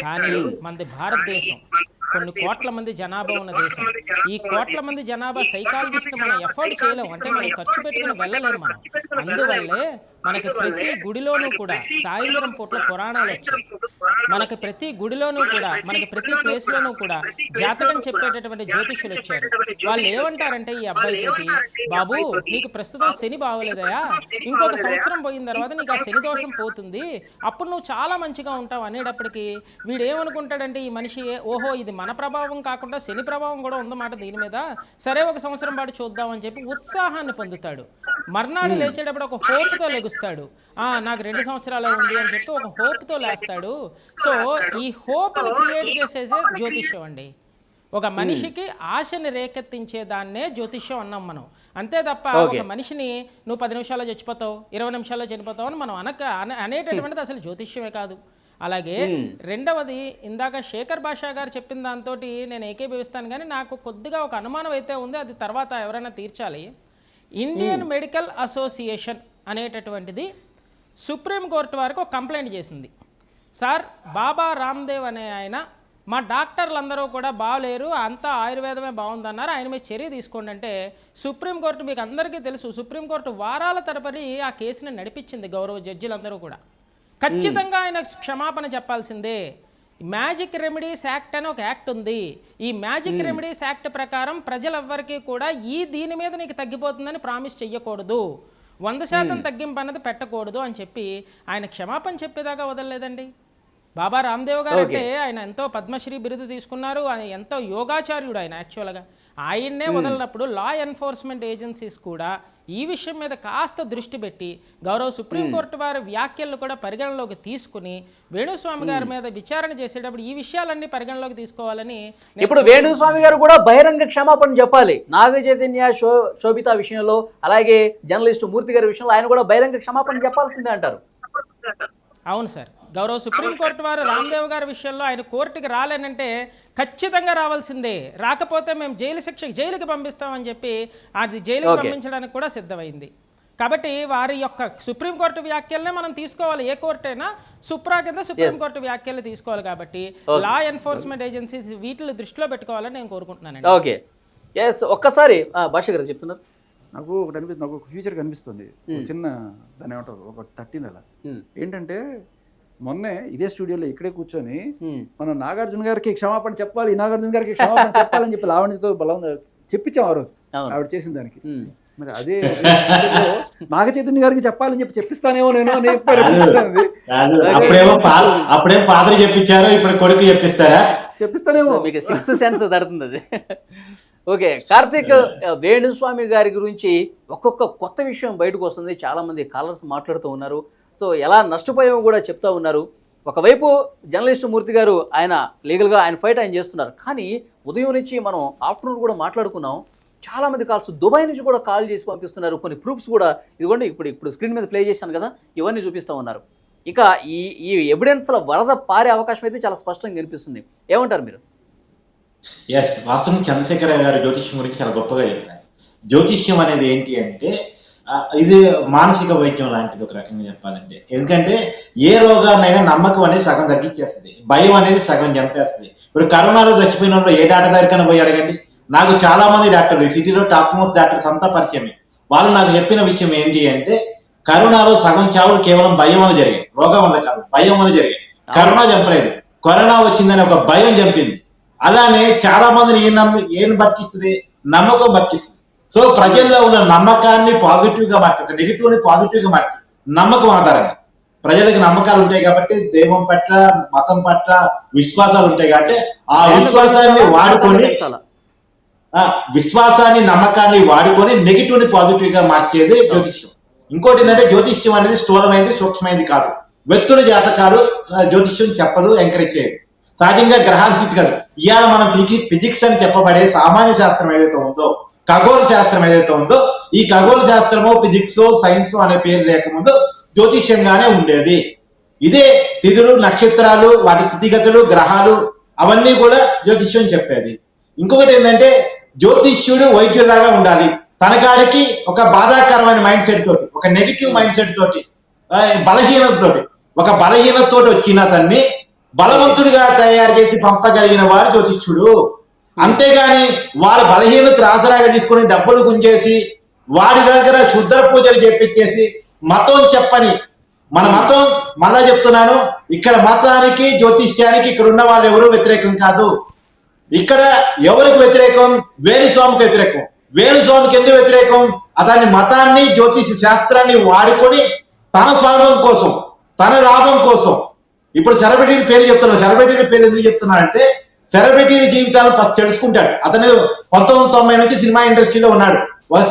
కానీ మనది భారతదేశం, కొన్ని కోట్ల మంది జనాభా ఉన్న దేశం. ఈ కోట్ల మంది జనాభా సైకాలజిస్ట్ మనం ఎఫోర్డ్ చేయలేము, అంటే మనం ఖర్చు పెట్టుకుని వెళ్ళలేము మనం. అందువల్లే మనకి ప్రతి గుడిలోనూ కూడా సాయంత్రం పూట్ల పురాణాలు వచ్చాయి. మనకి ప్రతి గుడిలోనూ కూడా, మనకి ప్రతి ప్లేస్లోనూ కూడా జాతకం చెప్పేటటువంటి జ్యోతిష్యులు వచ్చారు. వాళ్ళు ఏమంటారంటే ఈ అబ్బాయితోటి, బాబు నీకు ప్రస్తుతం శని బాగోలేదయా, ఇంకొక సంవత్సరం పోయిన తర్వాత నీకు ఆ శని దోషం పోతుంది, అప్పుడు నువ్వు చాలా మంచిగా ఉంటావు అనేటప్పటికీ వీడు ఏమనుకుంటాడంటే ఈ మనిషి, ఓహో ఇది మన ప్రభావం కాకుండా శని ప్రభావం కూడా ఉందన్నమాట దీని మీద, సరే ఒక సంవత్సరం పాటు చూద్దామని చెప్పి ఉత్సాహాన్ని పొందుతాడు. మర్నాడు లేచేటప్పుడు ఒక హోప్తో లెగుస్తాడు. నాకు 2 సంవత్సరాలే ఉంది అని చెప్పి ఒక హోప్తో లేస్తాడు. సో ఈ హోప్ని క్రియేట్ చేసేదే జ్యోతిష్యం అండి. ఒక మనిషికి ఆశని రేకెత్తించే దాన్నే జ్యోతిష్యం అన్నాం మనం. అంతే తప్ప ఒక మనిషిని నువ్వు 10 నిమిషాల్లో చచ్చిపోతావు, 20 నిమిషాల్లో చనిపోతావు అని మనం అనేటటువంటిది అసలు జ్యోతిష్యమే కాదు. అలాగే రెండవది, ఇందాక శేఖర్ భాషా గారు చెప్పిన దాంతో నేను ఏకీభవిస్తాను, కానీ నాకు కొద్దిగా ఒక అనుమానం అయితే ఉంది, అది తర్వాత ఎవరైనా తీర్చాలి. ఇండియన్ మెడికల్ అసోసియేషన్ అనేటటువంటిది సుప్రీంకోర్టు వారికి ఒక కంప్లైంట్ చేసింది. సార్, బాబా రామ్దేవ్ అనే ఆయన మా డాక్టర్లందరూ కూడా బాగలేరు, అంతా ఆయుర్వేదమే బాగుందన్నారు, ఆయన మీద చర్య తీసుకోండి అంటే సుప్రీంకోర్టు, మీకు అందరికీ తెలుసు, సుప్రీంకోర్టు వారాల తరబడి ఆ కేసుని నడిపించింది. గౌరవ జడ్జిలందరూ కూడా ఖచ్చితంగా ఆయన క్షమాపణ చెప్పాల్సిందే. మ్యాజిక్ రెమెడీస్ యాక్ట్ అని ఒక యాక్ట్ ఉంది. ఈ మ్యాజిక్ రెమెడీస్ యాక్ట్ ప్రకారం ప్రజలెవ్వరికీ కూడా దీని మీద నీకు తగ్గిపోతుందని ప్రామిస్ చెయ్యకూడదు, 100% తగ్గింపు అన్నది పెట్టకూడదు అని చెప్పి ఆయన క్షమాపణ చెప్పేదాకా వదలలేదండి. బాబా రామ్దేవ్ గారు అంటే ఆయన ఎంతో పద్మశ్రీ బిరుదు తీసుకున్నారు, ఆయన ఎంతో యోగాచార్యుడు ఆయన. యాక్చువల్గా ఆయన్నే వదలనప్పుడు లా ఎన్ఫోర్స్మెంట్ ఏజెన్సీస్ కూడా ఈ విషయం మీద కాస్త దృష్టి పెట్టి గౌరవ సుప్రీంకోర్టు వారి వ్యాఖ్యలను కూడా పరిగణలోకి తీసుకుని వేణుస్వామి గారి మీద విచారణ చేసేటప్పుడు ఈ విషయాలన్నీ పరిగణలోకి తీసుకోవాలని. ఇప్పుడు వేణుస్వామి గారు కూడా బహిరంగ క్షమాపణ చెప్పాలి. నాగ చైతన్య శోభిత విషయంలో, అలాగే జర్నలిస్టు మూర్తి గారి విషయంలో ఆయన కూడా బహిరంగ క్షమాపణ చెప్పాల్సిందే అంటారు. అవును సార్, గౌరవ సుప్రీంకోర్టు వారు రామ్దేవ్ గారి విషయంలో ఆయన కోర్టుకి రాలేనంటే ఖచ్చితంగా రావాల్సిందే, రాకపోతే మేము జైలుకి పంపిస్తామని చెప్పి అది జైలుకి పంపించడానికి కూడా సిద్ధమైంది. కాబట్టి వారి యొక్క సుప్రీంకోర్టు వ్యాఖ్యలనే మనం తీసుకోవాలి. ఏ కోర్టు అయినా సుప్రా కింద సుప్రీంకోర్టు వ్యాఖ్యలు తీసుకోవాలి. కాబట్టి లా ఎన్ఫోర్స్మెంట్ ఏజెన్సీస్ వీటిని దృష్టిలో పెట్టుకోవాలని నేను కోరుకుంటున్నాను. ఓకే, ఒక్కసారి భాష గారు చెప్తున్నారు. నాకు ఒకటి అనిపిస్తుంది, నాకు ఒక ఫ్యూచర్ కనిపిస్తుంది, చిన్న దాన్ని ఏమంటారు, ఒకటి తట్టింది అలా. ఏంటంటే మొన్నే ఇదే స్టూడియోలో ఇక్కడే కూర్చొని మనం నాగార్జున గారికి క్షమాపణ చెప్పాలి, నాగార్జున గారికి క్షమాపణ చెప్పాలని చెప్పి లావణ్యతో బలం చెప్పించాం ఆ రోజు ఆవిడ చేసిన దానికి. మరి అదే నాగ చైతన్య గారికి చెప్పాలని చెప్పి చెప్పిస్తానేమో నేను అప్పుడేం ఫాదర్ చెప్పించారో ఇప్పుడు కొడుకు చెప్పిస్తానేమో, మీకు 6th సెన్స్ తడుతుంది అది. ఓకే, కార్తీక్, వేణుస్వామి గారి గురించి ఒక్కొక్క కొత్త విషయం బయటకు వస్తుంది, చాలా మంది కాలర్స్ మాట్లాడుతూ ఉన్నారు. సో ఎలా నష్టపోయామో కూడా చెప్తా ఉన్నారు. ఒకవైపు జర్నలిస్ట్ మూర్తి గారు ఆయన లీగల్గా ఆయన ఫైట్ ఆయన చేస్తున్నారు, కానీ ఉదయం నుంచి మనం ఆఫ్టర్నూన్ కూడా మాట్లాడుకున్నాం, చాలామంది కాల్స్ దుబాయ్ నుంచి కూడా కాల్ చేసి పంపిస్తున్నారు. కొన్ని ప్రూఫ్స్ కూడా ఇదిగోండి ఇప్పుడు స్క్రీన్ మీద ప్లే చేశాను కదా, ఇవన్నీ చూపిస్తూ ఉన్నారు. ఇక ఈ ఎవిడెన్స్ల వరద పారే అవకాశం అయితే చాలా స్పష్టంగా కనిపిస్తుంది. ఏమంటారు మీరు? ఎస్, వాస్తవం చంద్రశేఖర గారు జ్యోతిష్యం గురించి చాలా గొప్పగా చెప్పారు. జ్యోతిష్యం అనేది ఏంటి అంటే ఇది మానసిక వైద్యం లాంటిది ఒక రకంగా చెప్పాలంటే. ఎందుకంటే ఏ రోగాన్నైనా నమ్మకం అనేది సగం తగ్గించేస్తుంది, భయం అనేది సగం చంపేస్తుంది. ఇప్పుడు కరోనాలో చచ్చిపోయిన వాళ్ళు ఏ డాక్టర్ దగ్గరికైనా పోయి అడగండి. నాకు చాలా మంది డాక్టర్లు, ఈ సిటీలో టాప్ మోస్ట్ డాక్టర్స్ అంతా పరిచయమే. వాళ్ళు నాకు చెప్పిన విషయం ఏంటి అంటే కరోనాలో సగం చావులు కేవలం భయం వల్ల జరిగాయి, రోగం వల్ల కాదు, భయం వల్ల జరిగాయి. కరోనా చంపలేదు, కరోనా వచ్చిందని ఒక భయం చంపింది. అలానే చాలా మందిని ఏం బతికిస్తుంది, నమ్మకం బతికిస్తుంది. సో ప్రజల్లో ఉన్న నమ్మకాన్ని పాజిటివ్ గా మార్చి, నెగిటివ్ ని పాజిటివ్ గా మార్చి, నమ్మకం ఆధారంగా ప్రజలకు నమ్మకాలు ఉంటాయి కాబట్టి, దైవం పట్ల మతం పట్ల విశ్వాసాలు ఉంటాయి కాబట్టి ఆ విశ్వాసాన్ని వాడుకొని, నమ్మకాన్ని వాడుకొని నెగిటివ్ ని పాజిటివ్ గా మార్చేది జ్యోతిష్యం. ఇంకోటి ఏంటంటే జ్యోతిష్యం అనేది స్థూలమైనది, సూక్ష్మమైనది కాదు. వ్యక్తుల జాతకాలు జ్యోతిష్యం చెప్పదు, ఎంకరేజ్ చేయదు. సహజంగా గ్రహాల స్థితి కాదు. ఇవాళ మనం ఫిజిక్స్ అని చెప్పబడే సామాన్య శాస్త్రం ఏదైతే ఉందో, ఖగోళ శాస్త్రం ఏదైతే ఉందో, ఈ ఖగోళ శాస్త్రమో ఫిజిక్స్ సైన్స్ అనే పేరు లేకముందు జ్యోతిష్యంగానే ఉండేది. ఇదే తిథులు, నక్షత్రాలు, వాటి స్థితిగతులు, గ్రహాలు అవన్నీ కూడా జ్యోతిష్యం చెప్పేది. ఇంకొకటి ఏంటంటే జ్యోతిష్యుడు వైద్యులాగా ఉండాలి. తనకాడికి ఒక బాధాకరమైన మైండ్ సెట్ తోటి, ఒక నెగిటివ్ మైండ్ సెట్ తోటి, బలహీనతతోటి, ఒక బలహీనతతోటి వచ్చిన తన్ని బలవంతుడిగా తయారు చేసి పంపగలిగిన వాడు జ్యోతిష్యుడు. అంతేగాని వారి బలహీనత ఆసరాగా తీసుకుని డబ్బులు గుంజేసి వాడి దగ్గర క్షుద్ర పూజలు చేపించేసి మతం చెప్పని మన మతం మళ్ళా చెప్తున్నాను, ఇక్కడ మతానికి జ్యోతిష్యానికి ఇక్కడ ఉన్న వాళ్ళు ఎవరు వ్యతిరేకం కాదు. ఇక్కడ ఎవరికి వ్యతిరేకం? వేణుస్వామికి వ్యతిరేకం. వేణుస్వామికి ఎందుకు వ్యతిరేకం? అతని మతాన్ని జ్యోతిష శాస్త్రాన్ని వాడుకొని తన స్వార్థం కోసం, తన లాభం కోసం. ఇప్పుడు సెలబ్రిటీ పేరు చెప్తున్నాడు. సెలబ్రిటీ పేరు ఎందుకు చెప్తున్నాడంటే సెలబ్రిటీ జీవితాలను ఫస్ట్ తెలుసుకుంటాడు. అతను 1990 నుంచి సినిమా ఇండస్ట్రీలో ఉన్నాడు.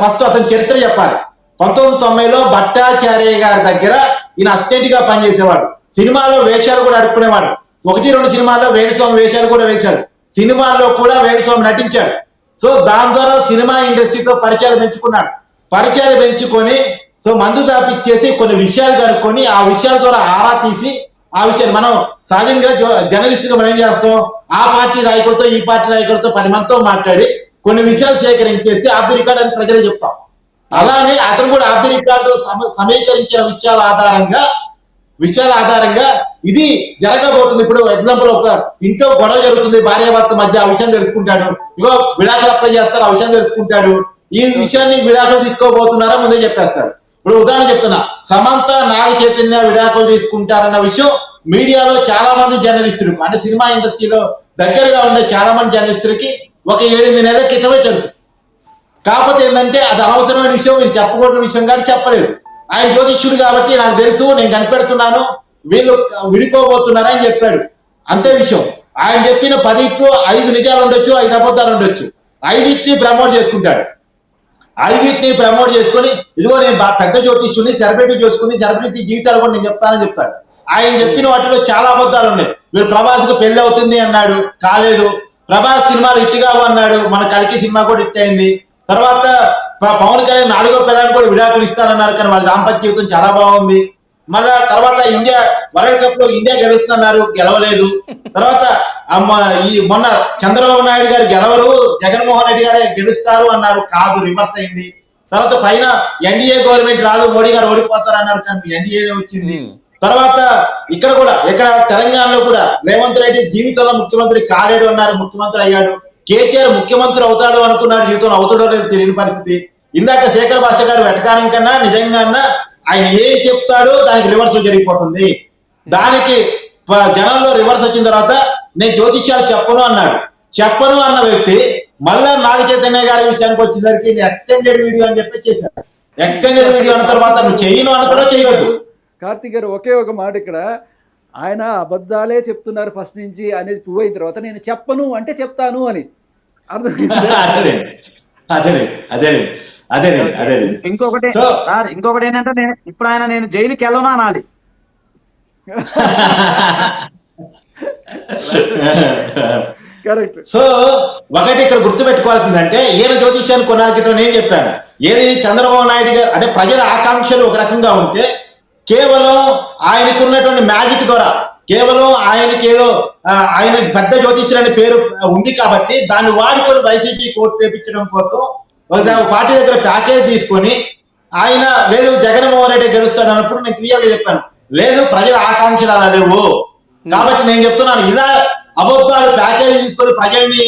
ఫస్ట్ అతని చరిత్ర చెప్పాలి. 1990లో భట్టాచార్య గారి దగ్గర ఈయన అసిస్టెంట్ గా పనిచేసేవాడు. సినిమాలో వేషాలు కూడా అడుక్కునేవాడు. 1-2 సినిమాల్లో వేణుస్వామి వేషాలు కూడా వేశాడు. సినిమాల్లో కూడా వేణుస్వామి నటించాడు. సో దాని ద్వారా సినిమా ఇండస్ట్రీతో పరిచయాలు పెంచుకున్నాడు. పరిచయాలు పెంచుకొని సో మందు దాపిచ్చేసి కొన్ని విషయాలు కనుక్కొని ఆ విషయాల ద్వారా ఆరా తీసి ఆ విషయాలు మనం సహజంగా జర్నలిస్ట్ గా మనం ఏం చేస్తాం, ఆ పార్టీ నాయకులతో ఈ పార్టీ నాయకులతో 10 మందితో మాట్లాడి కొన్ని విషయాలు సేకరించేసి ఆఫ్ ది రికార్డ్ అని ప్రజలు చెప్తాం. అలానే అతను కూడా ఆఫ్ ది రికార్డు సమీకరించిన విషయాల ఆధారంగా ఇది జరగబోతుంది. ఇప్పుడు ఎగ్జాంపుల్ ఒక ఇంట్లో గొడవ జరుగుతుంది భార్యాభర్త మధ్య, ఆ విషయం తెలుసుకుంటాడు. ఇగో విడాకులు అప్లై చేస్తారు, ఆ విషయం తెలుసుకుంటాడు. ఈ విషయాన్ని విడాకులు తీసుకోబోతున్నారా ముందే చెప్పేస్తాడు. ఇప్పుడు ఉదాహరణ చెప్తున్నా, సమంత నాగ చైతన్య విడాకులు తీసుకుంటారన్న విషయం మీడియాలో చాలా మంది జర్నలిస్టులకు అంటే సినిమా ఇండస్ట్రీలో దగ్గరగా ఉండే చాలా మంది జర్నలిస్టులకి ఒక 7-8 నెలల క్రితమే తెలుసు. కాకపోతే ఏంటంటే అది అనవసరమైన విషయం, మీరు చెప్పకూడని విషయం కానీ చెప్పలేదు. ఆయన జ్యోతిష్యుడు కాబట్టి నాకు తెలుసు, నేను కనిపెడుతున్నాను, వీళ్ళు విడిపోబోతున్నారని అని చెప్పాడు. అంతే విషయం. ఆయన చెప్పిన 10 5 నిజాలు ఉండొచ్చు, 5 అబద్ధాలు ఉండొచ్చు. 5 ప్రమోట్ చేసుకుంటాడు. 5 ప్రమోట్ చేసుకొని ఇదిగో నేను పెద్ద జ్యోతిష్యుని, సెలబ్రిటీ చేసుకుని సెలబ్రిటీ జీవితాలు కూడా నేను చెప్తానని చెప్తాడు. ఆయన చెప్పిన వాటిలో చాలా అబద్ధాలు ఉన్నాయి. వీళ్ళు ప్రభాస్కి పెళ్లి అవుతుంది అన్నాడు, కాలేదు. ప్రభాస్ సినిమాలు హిట్ కావు అన్నాడు, మన కల్కి సినిమా కూడా హిట్ అయింది. తర్వాత పవన్ కళ్యాణ్ 4వ పిల్లని కూడా విడాకులు ఇస్తానన్నారు, కానీ వాళ్ళ దాంపత్య జీవితం చాలా బాగుంది. మళ్ళా తర్వాత ఇండియా వరల్డ్ కప్ లో ఇండియా గెలుస్తున్నారు, గెలవలేదు. తర్వాత మొన్న చంద్రబాబు నాయుడు గారు గెలవరు, జగన్మోహన్ రెడ్డి గారే గెలుస్తారు అన్నారు, కాదు, రివర్స్ అయింది. తర్వాత పైన ఎన్డీఏ గవర్నమెంట్ రాదు, మోడీ గారు ఓడిపోతారు అన్నారు, కానీ ఎన్డీఏ వచ్చింది. తర్వాత ఇక్కడ తెలంగాణలో కూడా రేవంత్ రెడ్డి జీవితంలో ముఖ్యమంత్రి కాలేడు అన్నారు, ముఖ్యమంత్రి అయ్యాడు. కేటీఆర్ ముఖ్యమంత్రి అవుతాడు అనుకున్నాడు, జీవితంలో అవుతాడో లేదో తెలియని పరిస్థితి. ఇందాక శేఖర్ భాష గారు వెటకారం కన్నా నిజంగా ఆయన ఏం చెప్తాడో దానికి రివర్స్ జరిగిపోతుంది. దానికి జనంలో రివర్స్ వచ్చిన తర్వాత నేను జ్యోతిష్యాలు చెప్పను అన్నాడు. చెప్పను అన్న వ్యక్తి మళ్ళా నాగ చైతన్య గారి విషయానికి వచ్చేసరికి ఎక్స్టెండెడ్ వీడియో అని చెప్పి చేశారు. ఎక్స్టెండెడ్ వీడియో అన్న తర్వాత నువ్వు చెయ్యను అనుకున్నా చేయొద్దు. కార్తీక్ గారు ఒకే ఒక మాట, ఇక్కడ ఆయన అబద్ధాలే చెప్తున్నారు ఫస్ట్ నుంచి అనేది ప్రూవ్ అయిన తర్వాత నేను చెప్పను అంటే చెప్తాను అని అర్థం. ఇంకొకటి ఏంటంటే ఇప్పుడు ఆయన నేను జైలుకి వెళ్ళను అనాలి. కరెక్ట్. సో ఒకటి ఇక్కడ గుర్తుపెట్టుకోవాల్సిందంటే ఈయన జ్యోతిష్యాన్ని కొన్నాళ్ళ క్రితం నేను చెప్పాను, ఏది చంద్రబాబు నాయుడు గారు అంటే ప్రజల ఆకాంక్షలు ఒక రకంగా ఉంటే కేవలం ఆయనకున్నటువంటి మ్యాజిక్ ద్వారా కేవలం ఆయనకి ఏదో ఆయన పెద్ద జ్యోతిష్యుడు అనే పేరు ఉంది కాబట్టి దాన్ని వాడుకొని వైసీపీ కోర్టు వేపించడం కోసం పార్టీ దగ్గర ప్యాకేజ్ తీసుకొని ఆయన లేదు జగన్మోహన్ రెడ్డి గెలుస్తాడు అన్నప్పుడు నేను క్లియర్ గా చెప్పాను, లేదు ప్రజల ఆకాంక్షలు అలా లేవు. కాబట్టి నేను చెప్తున్నాను, ఇలా అబద్ధాలు ప్యాకేజ్ తీసుకొని ప్రజల్ని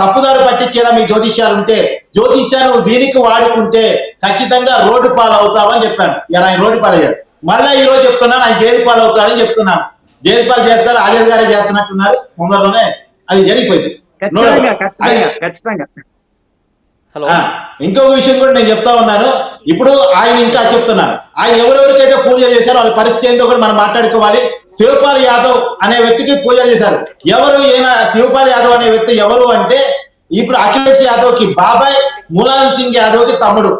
తప్పుదారు పట్టించేలా మీ జ్యోతిష్యాలు ఉంటే జ్యోతిష్యాలు దీనికి వాడుకుంటే ఖచ్చితంగా రోడ్డు పాలు అవుతావని చెప్పాను. ఆయన రోడ్డు పాలు అయ్యారు. మళ్ళా ఈ రోజు చెప్తున్నాను, ఆయన జైలు పాలు అవుతాడని చెప్తున్నాను. జైలు పాలు చేస్తారు, ఆజాద్ గారే చేస్తున్నట్టున్నారు. తొందరలోనే అది జరిగిపోయింది. ఇంకొక విషయం కూడా నేను చెప్తా ఉన్నాను. ఇప్పుడు ఆయన ఇంకా చెప్తున్నాను, ఆయన ఎవరెవరికైతే పూజలు చేశారో వాళ్ళ పరిస్థితి ఏందో కూడా మనం మాట్లాడుకోవాలి. శివపాల్ యాదవ్ అనే వ్యక్తికి పూజలు చేశారు. ఎవరు ఈయన శివపాల్ యాదవ్ అనే వ్యక్తి ఎవరు అంటే ఇప్పుడు అఖిలేష్ యాదవ్ కి బాబాయ్, ములాయం సింగ్ యాదవ్ కి తమ్ముడు.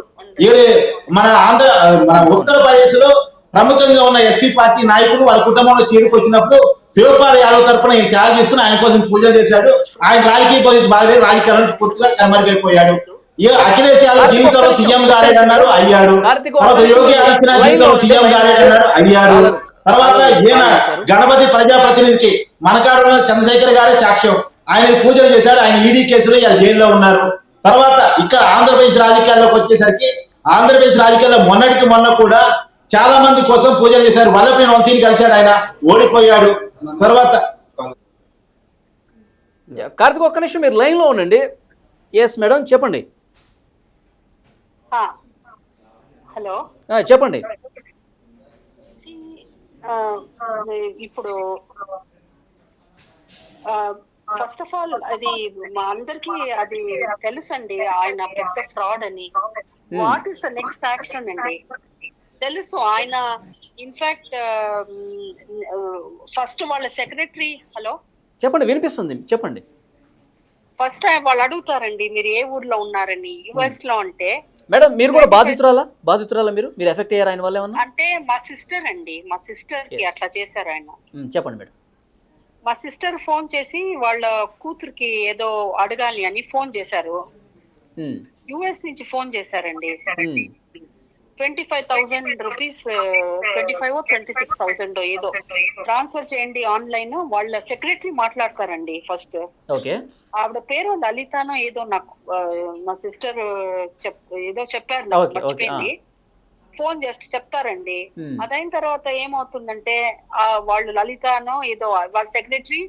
మన ఉత్తరప్రదేశ్ లో ప్రముఖంగా ఉన్న ఎస్పీ పార్టీ నాయకుడు వాళ్ళ కుటుంబంలో చేరుకొచ్చినప్పుడు శివపాల్ యాదవ్ తరఫున ఈయన ఛార్జ్ తీసుకుని ఆయన కోసం పూజలు చేశాడు. ఆయన రాజకీయ భవిష్యత్తు బాగలేదు, రాజకీయాలను పూర్తిగా కనుమరుగైపోయాడు. అఖిలేష్ యాదవ్ జీవితంలో సీఎం గారేడు అన్నాడు, అయ్యాడు. తర్వాత యోగి ఆదిత్యనాథ్ జీవితంలో సీఎం గారేడు అన్నాడు, అయ్యాడు. తర్వాత ఈయన గణపతి ప్రజాప్రతినిధికి మనకాడు చంద్రశేఖర్ గారే సాక్ష్యం. ఆయన పూజలు చేశాడు. ఆయన ఈడీ కేసులో ఇలా జైల్లో ఉన్నారు. తర్వాత ఇక్కడ ఆంధ్రప్రదేశ్ రాజకీయాల్లోకి వచ్చేసరికి ఆంధ్రప్రదేశ్ రాజకీయాల్లో మొన్నటికి మొన్న కూడా చాలా మంది కోసం పూజలు చేశారు. వల్లభనేని వంశీని కలిశాడు, ఆయన ఓడిపోయాడు. తర్వాత కార్తిక్ ఒక్క నిమిషం మీరు లైన్ లో ఉండండి. ఎస్ మేడం చెప్పండి. హలో చెప్పండి. ఇప్పుడు ఫస్ట్ ఆఫ్ ఆల్ అది మా అందరికి అది తెలుసండి, ఆయన పెద్ద ఫ్రాడ్ అని. What is the next action అండి? తెలుసు ఆయన. ఇన్ఫాక్ట్ ఫస్ట్ వాళ్ళ సెక్రటరీ, హలో చెప్పండి, వినిపిస్తుంది, చెప్పండి. ఫస్ట్ వాళ్ళు అడుగుతారండి మీరు ఏ ఊర్లో ఉన్నారని, యుఎస్ లో. అంటే మేడం మీరు కూడా బాధితురాలా మీరు ఎఫెక్ట్ అయ్యారు ఆయన వల్ల ఏమన్నా? అంటే మా సిస్టర్ అండి, మా సిస్టర్ కి అట్లా చేశారు ఆయన. చెప్పండి మేడం. మా సిస్టర్ ఫోన్ చేసి వాళ్ళ కూతురికి ఏదో అడగాలి అని ఫోన్ చేశారు. యుఎస్ నుంచి ఫోన్ చేశారండి. 25,000 రూపీస్, 25 26,000 ఏదో ట్రాన్స్ఫర్ చేయండి ఆన్లైన్. వాళ్ళ సెక్రటరీ మాట్లాడతారండి ఫస్ట్. ఆవిడ పేరు లలితానో ఏదో, నాకు మా సిస్టర్ ఏదో చెప్పారు, నాకు మర్చిపోయింది. ఫోన్ చేసి చెప్తారండి. అదైన తర్వాత ఏమవుతుందంటే వాళ్ళు లలితానో ఏదో వాళ్ళ సెక్రటరీ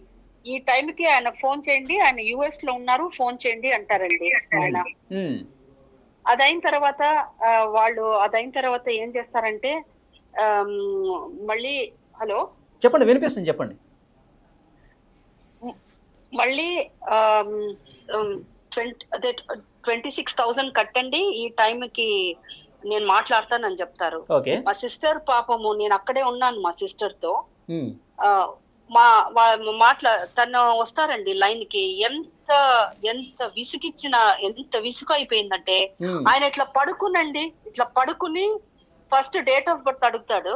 ఈ టైంకి ఆయన ఫోన్ చేయండి, ఆయన యుఎస్ లో ఉన్నారు, ఫోన్ చేయండి అంటారండి ఆయన. అదైన తర్వాత ఏం చేస్తారంటే మళ్ళీ, హలో చెప్పండి, వినిపిస్తుంది, చెప్పండి. మళ్ళీ 26,000 కట్టండి, ఈ టైంకి నేను మాట్లాడతానని చెప్తారు. మా సిస్టర్ పాపము, నేను అక్కడే ఉన్నాను మా సిస్టర్ తో. తను వస్తారండి లైన్ కి. ఎంత విసుగు అయిపోయిందంటే ఆయన ఇట్లా పడుకుని ఫస్ట్ డేట్ ఆఫ్ బర్త్ అడుగుతాడు.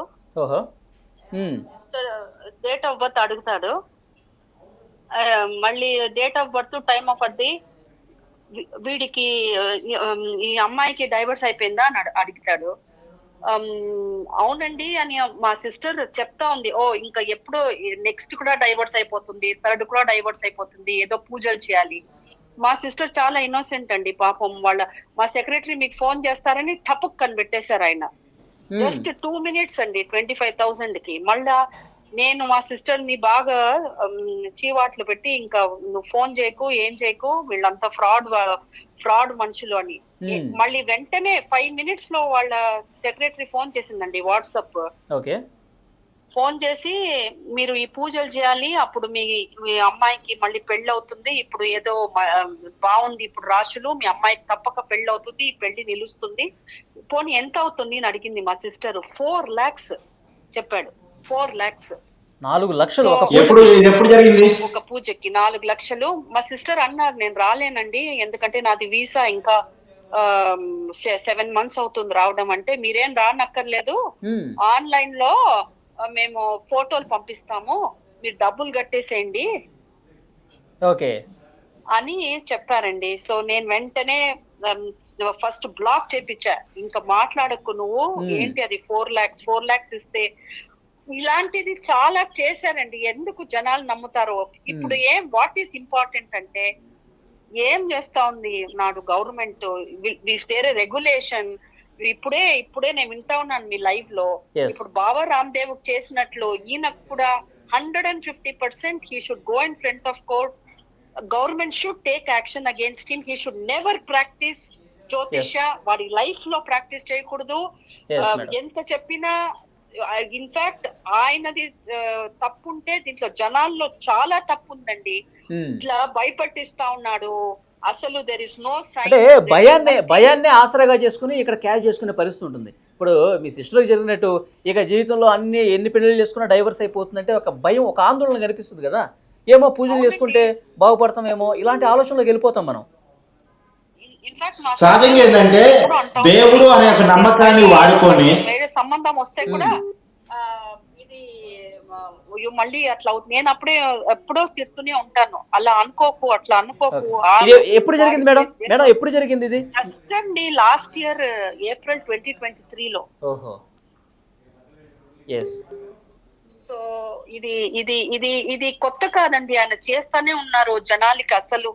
డేట్ ఆఫ్ బర్త్ అడుగుతాడు, మళ్ళీ date of birth, time of birth, వీడికి ఈ అమ్మాయికి డైవర్స్ అయిపోయిందా అని అడుగుతాడు. అవునండి అని మా సిస్టర్ చెప్తా ఉంది. ఇంకా ఎప్పుడు నెక్స్ట్ కూడా డైవర్స్ అయిపోతుంది, థర్డ్ కూడా డైవర్స్ అయిపోతుంది, ఏదో పూజలు చేయాలి. మా సిస్టర్ చాలా ఇన్నోసెంట్ అండి పాపం. మా సెక్రటరీ మీకు ఫోన్ చేస్తారని టపక్ కనిపెట్టేశారు ఆయన. జస్ట్ 2 minutes అండి 25,000 కి. మళ్ళా నేను మా సిస్టర్ ని బాగా చీవాట్లు పెట్టి, ఇంకా నువ్వు ఫోన్ చేయకు, ఏం చేయకు, వీళ్ళంతా ఫ్రాడ్ మనుషులు అని. మళ్ళీ వెంటనే 5 minutes లో వాళ్ళ సెక్రటరీ ఫోన్ చేసిందండి, వాట్సాప్ ఫోన్ చేసి, మీరు ఈ పూజలు చేయాలి, అప్పుడు మీ అమ్మాయికి మళ్ళీ పెళ్లి అవుతుంది, ఇప్పుడు ఏదో బాగుంది ఇప్పుడు రాశులు, మీ అమ్మాయికి తప్పక పెళ్లి అవుతుంది, ఈ పెళ్లి నిలుస్తుంది, పోనీ ఎంత అవుతుంది అని అడిగింది మా సిస్టర్. 4 lakhs చెప్పాడు. 4 lakhs, 4 లక్షలు ఎప్పుడు జరిగింది? ఒక పూజకి 4 లక్షలు. మా సిస్టర్ అన్నారు నేను రాలేనండి, ఎందుకంటే నాది వీసా ఇంకా 7 months అవుతుంది రావడం. అంటే మీరేం రానక్కర్లేదు, ఆన్లైన్ లో మేము ఫోటోలు పంపిస్తాము, మీరు డబ్బులు కట్టేసేయండి అని చెప్పారండి. సో నేను వెంటనే ఫస్ట్ బ్లాక్ చేపించా, ఇంకా మాట్లాడకు నువ్వు, ఏంటి అది 4 lakhs ఇస్తే. ఇలాంటిది చాలా చేశారండి. ఎందుకు జనాలు నమ్ముతారో. ఇప్పుడు వాట్ ఈస్ ఇంపార్టెంట్ అంటే, ఏం చేస్తా ఉంది నాడు గవర్నమెంట్, రెగ్యులేషన్. ఇప్పుడే నేను వింటా ఉన్నాను మీ లైవ్ లో. ఇప్పుడు బాబా రామ్దేవ్ చేసినట్లు ఈయనకు కూడా 150% he should go in front of court. Government should take action against him. He should never practice జ్యోతిష. వాడి లైఫ్ లో ప్రాక్టీస్ చేయకూడదు. ఎంత చెప్పినా, ఇన్ఫాక్ట్ ఆయనది తప్పుంటే దీంట్లో జనాల్లో చాలా తప్పు ఉందండి. ఇట్లా భయపట్టిస్తా ఉన్నాడు. అసలు దెర్ ఇస్ నో సైన్. అంటే భయాన్నే ఆసరాగా చేసుకుని ఇక్కడ క్యాష్ చేసుకునే పరిస్థితి ఉంటుంది. ఇప్పుడు మీ సిస్టర్కి జరిగినట్టు ఇక జీవితంలో ఎన్ని పెళ్లిళ్ళు చేసుకున్నా డైవర్స్ అయిపోతుందంటే ఒక భయం, ఒక ఆందోళన కనిపిస్తుంది కదా. ఏమో పూజలు చేసుకుంటే బాగుపడతామేమో, ఇలాంటి ఆలోచనలోకి వెళ్ళిపోతాం మనం. సహజంగా ఏంటంటే దేవుడు అనే ఒక నమ్మకాన్ని వాడుకొని సంబంధం వస్తే కూడా ఇది మళ్ళీ అట్లా అవుతుంది. నేను ఎప్పుడో తిడుతూనే ఉంటాను, అలా అనుకోకు, అట్లా అనుకోకు. ఎప్పుడు జరిగింది మేడం? ఎప్పుడు జరిగింది ఇది? జస్ట్ అండి లాస్ట్ ఇయర్ April 2023 లో. సో ఇది కొత్త కాదండి. ఆయన చేస్తానే ఉన్నారు, జనాలకి అసలు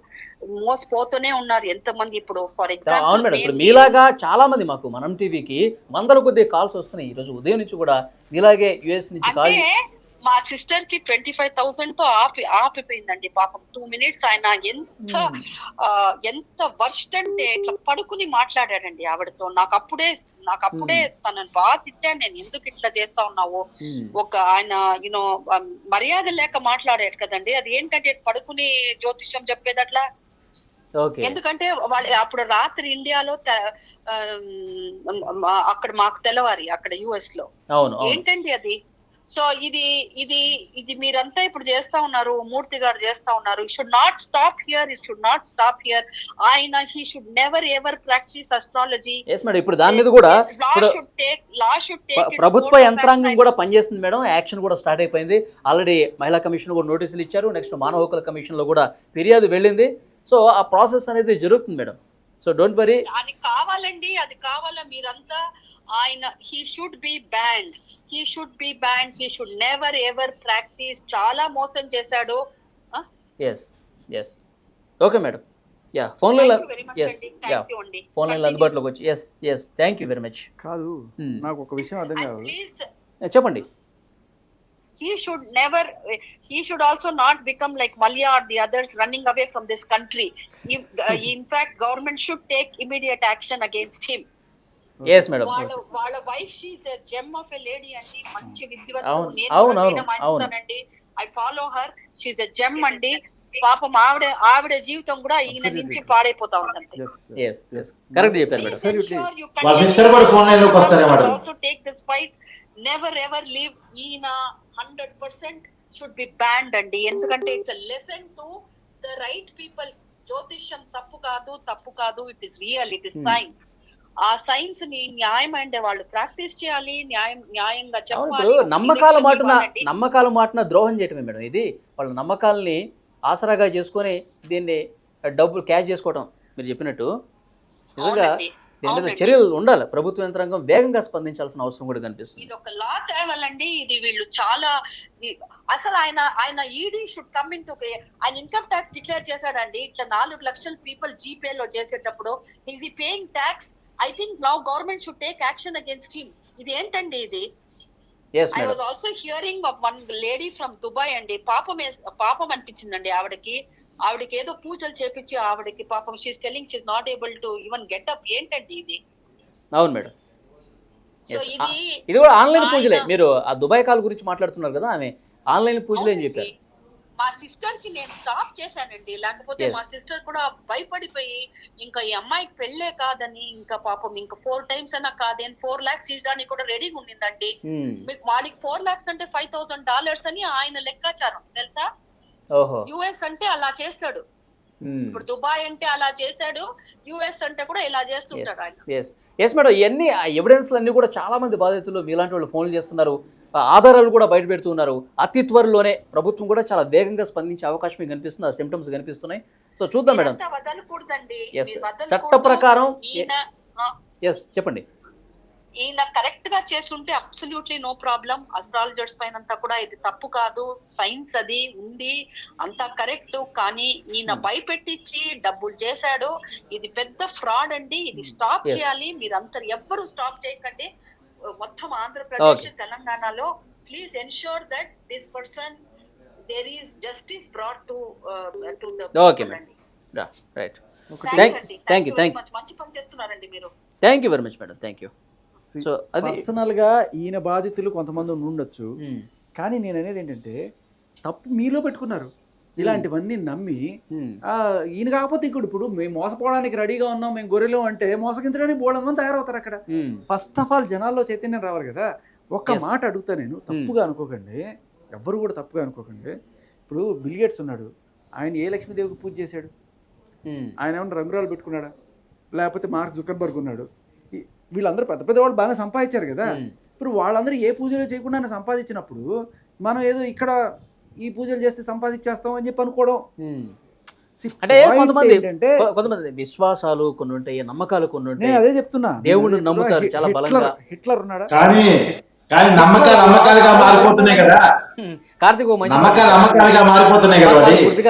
మోసపోతూనే ఉన్నారు ఎంతమంది. ఇప్పుడు ఫర్ ఎగ్జాంపుల్ అవును మేడం, ఇప్పుడు మీలాగా చాలా మంది మాకు మనం టీవీకి వందల కొద్ది కాల్స్ వస్తున్నాయి. ఈ రోజు ఉదయం నుంచి కూడా మీలాగే యుఎస్ నుంచి కాల్. మా సిస్టర్ కి 25,000 తో ఆపిపోయిందండి పాపం. 2 minutes ఆయన ఎంత వర్స్ట్ అంటే ఇట్లా పడుకుని మాట్లాడాడండి ఆవిడతో. నాకు అప్పుడే తనని బాగా తిట్టాను, నేను ఎందుకు ఇట్లా చేస్తా ఉన్నావు, ఒక ఆయన యూనో మర్యాద లేక మాట్లాడాడు కదండి. అది ఏంటంటే పడుకుని జ్యోతిష్యం చెప్పేది అట్లా. ఎందుకంటే వాళ్ళు అప్పుడు రాత్రి ఇండియాలో అక్కడ మాకు తెల్లవారి అక్కడ US లో ఏంటండి అది. సో ఇది మీరంతా ఇప్పుడు చేస్తా ఉన్నారు, మూర్తి గారు చేస్తా ఉన్నారు. It should not stop here. ఆయన he should never ever practice astrology. ఇప్పుడు దాని మీద కూడా ప్రభుత్వ యంత్రాంగం కూడా పనిచేస్తుంది మేడం. యాక్షన్ కూడా స్టార్ట్ అయిపోయింది ఆల్రెడీ. మహిళా కమిషన్ కూడా నోటీసులు ఇచ్చారు. నెక్స్ట్ మానవ హక్కుల కమిషన్ లో కూడా ఫిర్యాదు వెళ్ళింది. సో ఆ ప్రాసెస్ అనేది జరుగుతుంది మేడం. So don't worry. అది కావాలండి, అది కావాలా మీరంతా. ఆయన he should be banned. He should never ever practise. చాలా మోసం చేశాడు. Yes okay madam. Phone line అందుబాటులోకి వచ్చి yes thank you very much. కాదు, నాకు ఒక విషయం అర్థం కాదు. చెప్పండి. He should also not become like Malia or the others running away from this country. In fact, government should take immediate action against him. Yes madam. వాళ్ళ wife, she is a gem of a lady అండి. మంచి విద్యావంతులు. నేను I follow her. She is a gem అండి. పాపం ఆవిడ జీవితం కూడా ఈయన నుంచి పాడైపోతా ఉంటుంది. కరెక్ట్ చెప్పారు మేడం. వాళ్ళ సిస్టర్ కూడా ఫోన్ లైన్ లోకి వస్తారే madam. Also take this fight. Never ever leave. ఈయన 100% should be banned అండి. ఎందుకంటే it's a lesson to the right people. జ్యోతిష్యం తప్పు కాదు. It is real, it is science. ఆ సైన్స్ ని న్యాయం అంటే వాళ్ళు ప్రాక్టీస్ చేయాలి, న్యాయంగా చెప్పాలి. నమ్మకాల మాటన ద్రోహం చేయటమే మేడం ఇది. వాళ్ళ నమ్మకాలని ఆసరాగా చేసుకొని దీన్ని డబ్బులు క్యాష్ చేసుకోవటం మీరు చెప్పినట్టు. నిజంగా దీని మీద చర్యలు ఉండాలి. ప్రభుత్వ యంత్రాంగం వేగంగా స్పందించాల్సిన అవసరం కూడా కనిపిస్తుంది. ఇది ఒక లా తేవాలండి. ఇది వీళ్ళు చాలా అసలు ఆయన ED should come in to. ఆయన ఇన్కమ్ ట్యాక్స్ డిక్లేర్ చేశాడండి. ఇట్లా 4 లక్షల పీపుల్ జీపే లో చేసేటప్పుడు ఈజ్ ఈ paying tax. I think now government should take action against him. ఇది ఏంటండి ఇది? I was also hearing of one lady from Dubai అండి. పాపం అనిపించిందండి ఆవిడకి ఏదో పూజలు చేపించి ఆవిడకి పాపం she's telling she's not able to even get up. ఏంటండి ఇది? అవును మేడం. ఇది కూడా ఆన్లైన్ పూజలే. మీరు ఆ దుబాయ్ కాల్ గురించి మాట్లాడుతున్నారు కదా, ఆమె ఆన్లైన్ పూజలే అని చెప్పారు. మా సిస్టర్ కి నేను స్టాప్ చేశానండి. లేకపోతే మా సిస్టర్ కూడా భయపడిపోయి ఇంకా ఈ అమ్మాయికి పెళ్ళే కాదని ఇంకా పాపం ఇంకా 4 times అన్నా కాదని 4 lakhs ఇవ్వడానికి కూడా రెడీగా ఉండిందండి. మీకు వాడికి 4 lakhs అంటే $5,000 అని ఆయన లెక్కాచారం తెలుసా? US అంటే అలా చేస్తాడు. ఇప్పుడు దుబాయ్ అంటే అలా చేశాడు, US అంటే కూడా ఇలా చేస్తుంటాడు ఆయన. Yes madam. ఇవన్నీ ఎవిడెన్స్లు అన్ని కూడా చాలా మంది బాధితులు మీలాంటి వాళ్ళు ఫోన్లు చేస్తున్నారు, ఆధారాలు కూడా బయట పెడుతున్నారు. అతి త్వరలోనే ప్రభుత్వం కూడా చాలా వేగంగా స్పందించే అవకాశం కనిపిస్తుంది. ఆ సిమ్టమ్స్ కనిపిస్తున్నాయి. సో చూద్దాం మేడం. చట్ట ప్రకారం చెప్పండి. ఈయన కరెక్ట్ గా చేస్తుంటే అబ్సల్యూట్లీ నో ప్రాబ్లం. అస్ట్రాలజర్స్ పైన అంతా కూడా ఇది తప్పు కాదు, సైన్స్ అది ఉంది, అంతా కరెక్ట్. కానీ ఈయన భయపెట్టించి డబ్బులు చేశాడు. ఇది పెద్ద ఫ్రాడ్ అండి. ఇది స్టాప్ చేయాలి. మీరంతా ఎవ్వరు స్టాప్ చేయకండి. మొత్తం ఆంధ్రప్రదేశ్, తెలంగాణలో please ensure that this person there is justice brought to the. Okay madam. Right. Thank you మంచి పని చేస్తున్నారండి మీరు. Thank you very much madam. Thank you. So personal గా ఈయన బాధితులు కొంతమంది ఉండొచ్చు, కానీ నేను అనేది ఏంటంటే తప్పు మీలో పెట్టుకున్నారు. ఇలాంటివన్నీ నమ్మి ఈయన కాకపోతే ఇప్పుడు మేము మోసపోవడానికి రెడీగా ఉన్నాం, మేము గొర్రెలు అంటే మోసగించడానికి బోళందరం తయారవుతారు అక్కడ. ఫస్ట్ ఆఫ్ ఆల్ జనాల్లో చైతన్యం రావాలి కదా. ఒక్క మాట అడుగుతా నేను, తప్పుగా అనుకోకండి, ఎవ్వరు కూడా తప్పుగా అనుకోకండి. ఇప్పుడు బిల్ గేట్స్ ఉన్నాడు, ఆయన ఏ లక్ష్మీదేవికి పూజ చేశాడు? ఆయన ఏమన్నా రంగురాలు పెట్టుకున్నాడా? లేకపోతే మార్క్ జుకర్బర్గ్ ఉన్నాడు, వీళ్ళందరూ పెద్ద పెద్ద వాళ్ళు బాగా సంపాదించారు కదా. ఇప్పుడు వాళ్ళందరూ ఏ పూజలు చేయకుండా సంపాదించినప్పుడు మనం ఏదో ఇక్కడ ఈ పూజలు చేస్తే సంపాదించేస్తాం అని చెప్పి అనుకోవడం. అంటే కొంతమంది విశ్వాసాలు కొన్ని ఉంటాయి, నమ్మకాలు కొన్ని ఉంటాయి. అదే చెప్తున్నా, దేవుడు నమ్ముతారు చాలా బలంగా. హిట్లర్ ఉన్నాడా? కానీ నమ్మకాలుగా మారిపోతున్నాయి కదా కార్తీక్.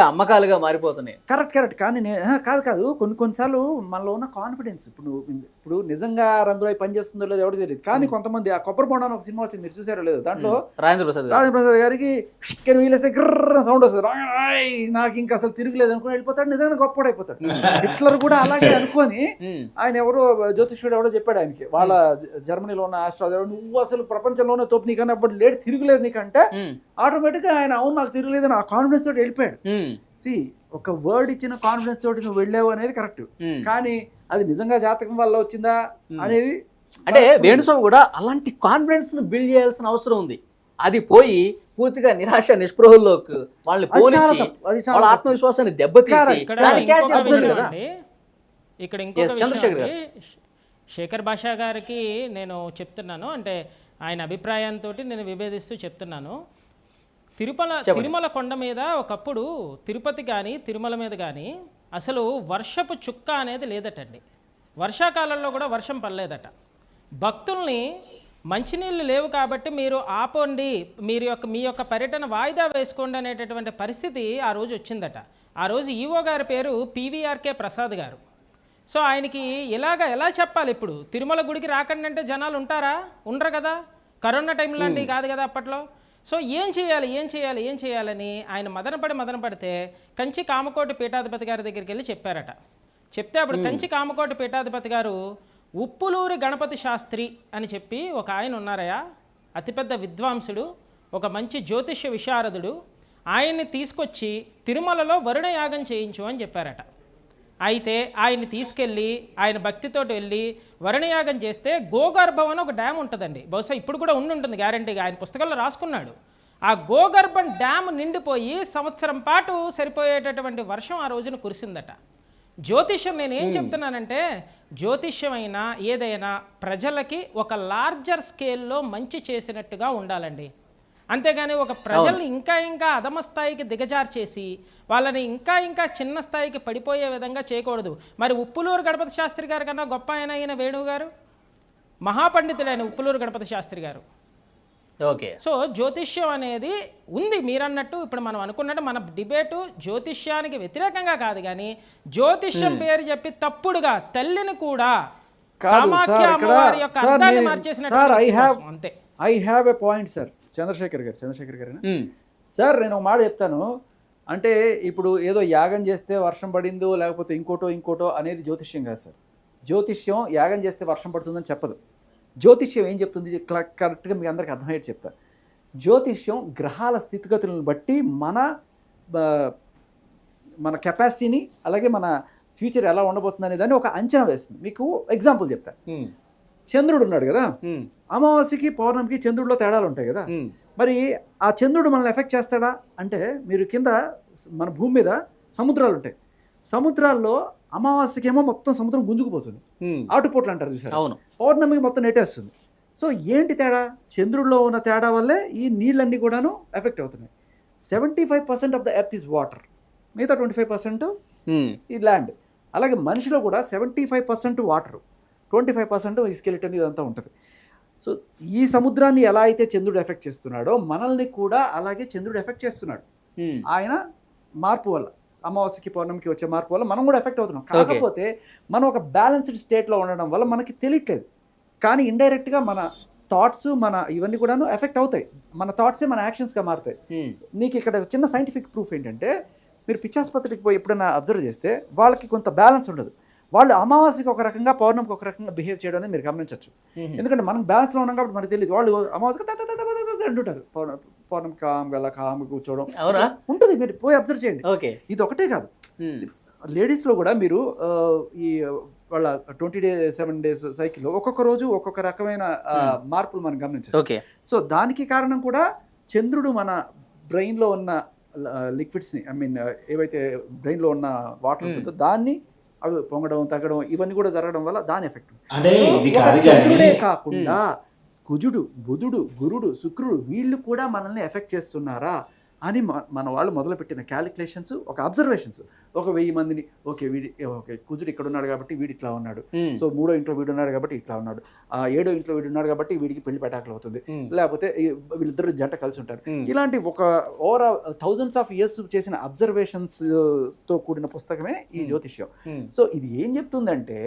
అమ్మకాలుగా మారిపోతున్నాయి. కరెక్ట్. కానీ కాదు కొన్నిసార్లు మనలో ఉన్న కాన్ఫిడెన్స్. ఇప్పుడు ఇప్పుడు నిజంగా రంగులో పనిచేస్తుందో లేదో ఎవరికి తెలియదు, కానీ కొంతమంది ఆ కొబ్బరి బొండాన్ని ఒక సినిమా వచ్చింది, మీరు చూసారో లేదు, దాంట్లో రాజేంద్ర ప్రసాద్ గారికి వీలేస్తే గ్రర్ సౌండ్ వస్తుంది, రాయ్ నాకు ఇంకా అసలు తిరుగులేదు అనుకుని వెళ్ళిపోతాడు, నిజంగా గొప్పడు అయిపోతాడు. హిట్లర్ కూడా అలాగే అనుకొని ఆయన ఎవరో జ్యోతిష్యుడు ఎవడో చెప్పాడు ఆయనకి, వాళ్ళ జర్మనీలో ఉన్న ఆస్ట్రాలజర్, నువ్వు అసలు ప్రపంచంలోనే తోపు, నీకన్నా అప్పుడు లేడు తిరుగులేదు నీకంటే ఆటోమేటిక్గా ఆయన అవును నాకు తిరుగులేదని ఆ కాన్ఫిడెన్స్ తోటి వెళ్ళిపోయాడు. ఒక వర్డ్ ఇచ్చిన కాన్ఫిడెన్స్ తోటి నువ్వు వెళ్ళావు అనేది కరెక్ట్, కానీ అది నిజంగా జాతకం వల్ల వచ్చిందా అనేది అంటే వేణుస్వామి కూడా అలాంటి కాన్ఫిడెన్స్ ను బిల్డ్ చేయాల్సిన అవసరం ఉంది. అది పోయి పూర్తిగా నిరాశ నిస్పృహల్లోకి వాళ్ళని పోనిచ్చి వాళ్ళ ఆత్మవిశ్వాసాన్ని దెబ్బతీసి ఇక్కడ ఇంకొక విషయం శేఖర్ భాషా గారికి నేను చెప్తున్నాను, అంటే ఆయన అభిప్రాయంతో నేను విభేదిస్తూ చెప్తున్నాను. తిరుమల కొండ మీద ఒకప్పుడు తిరుపతి కానీ తిరుమల మీద కానీ అసలు వర్షపు చుక్క అనేది లేదటండి. వర్షాకాలంలో కూడా వర్షం పడలేదట. భక్తుల్ని మంచినీళ్ళు లేవు కాబట్టి మీరు ఆపండి, మీ యొక్క పర్యటన వాయిదా వేసుకోండి అనేటటువంటి పరిస్థితి ఆ రోజు వచ్చిందట. ఆ రోజు ఈవో గారి పేరు PVRK ప్రసాద్ గారు. సో ఆయనకి ఎలా చెప్పాలి, ఇప్పుడు తిరుమల గుడికి రాకండి అంటే జనాలు ఉంటారా? ఉండరు కదా, కరోనా టైం లాంటివి కాదు కదా అప్పట్లో. సో ఏం చేయాలని ఆయన మదన పడితే కంచి కామకోటి పీఠాధిపతి గారి దగ్గరికి వెళ్ళి చెప్పారట. చెప్తే అప్పుడు కంచి కామకోటి పీఠాధిపతి గారు ఉప్పులూరి గణపతి శాస్త్రి అని చెప్పి ఒక ఆయన ఉన్నారయ్యా, అతిపెద్ద విద్వాంసుడు, ఒక మంచి జ్యోతిష్య విశారదుడు, ఆయన్ని తీసుకొచ్చి తిరుమలలో వరుణ యాగం చేయించు అని చెప్పారట. అయితే ఆయన్ని తీసుకెళ్ళి ఆయన భక్తితోటి వెళ్ళి వరుణయాగం చేస్తే గోగర్భం అని ఒక డ్యామ్ ఉంటుందండి, బహుశా ఇప్పుడు కూడా ఉంటుంది గ్యారంటీగా, ఆయన పుస్తకాల్లో రాసుకున్నాడు. ఆ గోగర్భం డ్యామ్ నిండిపోయి సంవత్సరం పాటు సరిపోయేటటువంటి వర్షం ఆ రోజున కురిసిందట. జ్యోతిష్యం నేనేం చెప్తున్నానంటే, జ్యోతిష్యమైనా ఏదైనా ప్రజలకి ఒక లార్జర్ స్కేల్లో మంచి చేసినట్టుగా ఉండాలండి. అంతేగాని ఒక ప్రజల్ని ఇంకా అధమ స్థాయికి దిగజార్చేసి వాళ్ళని ఇంకా చిన్న స్థాయికి పడిపోయే విధంగా చేయకూడదు. మరి ఉప్పులూరు గణపతి శాస్త్రి గారి కన్నా గొప్ప అయిన వేణువు గారు మహాపండితులైన ఉప్పులూరు గణపతి శాస్త్రి గారు. ఓకే. సో జ్యోతిష్యం అనేది ఉంది, మీరన్నట్టు ఇప్పుడు మనం అనుకున్నట్టు మన డిబేటు జ్యోతిష్యానికి వ్యతిరేకంగా కాదు, కానీ జ్యోతిష్యం పేరు చెప్పి తప్పుడుగా తల్లిని కూడా కామాఖ్య అమ్మవారి యొక్క అర్థాన్ని మార్చేసినట్టు అంతే. I have a point sir. Chandrasekhar గారు సార్, నేను ఒక మాట చెప్తాను. అంటే ఇప్పుడు ఏదో యాగం చేస్తే వర్షం పడిందో లేకపోతే ఇంకోటో అనేది జ్యోతిష్యం కాదు సార్. జ్యోతిష్యం యాగం చేస్తే వర్షం పడుతుందని చెప్పదు. జ్యోతిష్యం ఏం చెప్తుంది కరెక్ట్గా మీకు అందరికీ అర్థమయ్యేది చెప్తా. జ్యోతిష్యం గ్రహాల స్థితిగతులను బట్టి మన కెపాసిటీని అలాగే మన ఫ్యూచర్ ఎలా ఉండబోతుంది అనే దాన్ని ఒక అంచనా వేస్తుంది. మీకు ఎగ్జాంపుల్ చెప్తా. చంద్రుడు ఉన్నాడు కదా, అమావాస్యకి పౌర్ణమికి చంద్రుడిలో తేడాలు ఉంటాయి కదా, మరి ఆ చంద్రుడు మనల్ని ఎఫెక్ట్ చేస్తాడా అంటే, మీరు కింద మన భూమి మీద సముద్రాలు ఉంటాయి, సముద్రాల్లో అమావాస్యకేమో మొత్తం సముద్రం గుంజుకుపోతుంది, ఆటుపోట్లు అంటారు చూసారు, అవును, పౌర్ణమికి మొత్తం నెట్టేస్తుంది. సో ఏంటి తేడా? చంద్రుడిలో ఉన్న తేడా వల్లే ఈ నీళ్ళన్నీ కూడాను ఎఫెక్ట్ అవుతున్నాయి. 75% of the earth is water, మిగతా 25% ఈ ల్యాండ్. అలాగే మనిషిలో కూడా 75% వాటర్, 25% ఈ స్కెలిటన్ ఇదంతా ఉంటుంది. సో ఈ సముద్రాన్ని ఎలా అయితే చంద్రుడు ఎఫెక్ట్ చేస్తున్నాడో మనల్ని కూడా అలాగే చంద్రుడు ఎఫెక్ట్ చేస్తున్నాడు. ఆయన మార్పు వల్ల, అమావాస్యకి పౌర్ణమికి వచ్చే మార్పు వల్ల మనం కూడా ఎఫెక్ట్ అవుతున్నాం. కాకపోతే మనం ఒక బ్యాలెన్స్డ్ స్టేట్లో ఉండడం వల్ల మనకి తెలియట్లేదు, కానీ ఇండైరెక్ట్గా మన థాట్స్ మన ఇవన్నీ కూడాను ఎఫెక్ట్ అవుతాయి. మన థాట్సే మన యాక్షన్స్గా మారుతాయి. నీకు ఇక్కడ చిన్న సైంటిఫిక్ ప్రూఫ్ ఏంటంటే, మీరు పిచ్చాసుపత్రికి పోయి ఎప్పుడైనా అబ్జర్వ్ చేస్తే వాళ్ళకి కొంత బ్యాలెన్స్ ఉండదు. వాళ్ళు అమావాస్యకి ఒక రకంగా పౌర్ణమికి ఒక రకంగా బిహేవ్ చేయడం అనేది మీరు గమనించవచ్చు. ఎందుకంటే మనం బ్యాలెన్స్లో ఉన్నాం కాబట్టి మనకు తెలియదు. వాళ్ళు అమావాస్యకి అంటుంటారు, పౌర్ణమికి కామ్గా కూర్చోవడం ఉంటుంది. మీరు పోయి అబ్జర్వ్ చేయండి. ఇది ఒకటే కాదు, లేడీస్లో కూడా మీరు ఈ వాళ్ళ 27 days సైకిల్లో ఒక్కొక్క రోజు ఒక్కొక్క రకమైన మార్పులు మనం గమనించాలి. సో దానికి కారణం కూడా చంద్రుడు మన బ్రెయిన్లో ఉన్న లిక్విడ్స్ని, ఏవైతే బ్రెయిన్లో ఉన్న వాటర్ ఉంటుందో దాన్ని అవి పొంగడం తగ్గడం ఇవన్నీ కూడా జరగడం వల్ల దాని ఎఫెక్ట్. చంద్రుడే కాకుండా కుజుడు, బుధుడు, గురుడు, శుక్రుడు వీళ్ళు కూడా మనల్ని ఎఫెక్ట్ చేస్తున్నారా అని మన వాళ్ళు మొదలుపెట్టిన క్యాలిక్యులేషన్స్, ఒక అబ్జర్వేషన్స్. ఒక 1000 మందిని, ఓకే కుజుడు ఇక్కడ ఉన్నాడు కాబట్టి వీడు ఇట్లా ఉన్నాడు, సో 3వ ఇంట్లో వీడు ఉన్నాడు కాబట్టి ఇట్లా ఉన్నాడు, 7వ ఇంట్లో వీడు ఉన్నాడు కాబట్టి వీడికి పెళ్లి పెటాకులు అవుతుంది, లేకపోతే వీళ్ళిద్దరు జంట కలిసి ఉంటారు. ఇలాంటి ఒక ఓవరాల్ thousands of years చేసిన అబ్జర్వేషన్స్ తో కూడిన పుస్తకమే ఈ జ్యోతిష్యం. సో ఇది ఏం చెప్తుందంటే,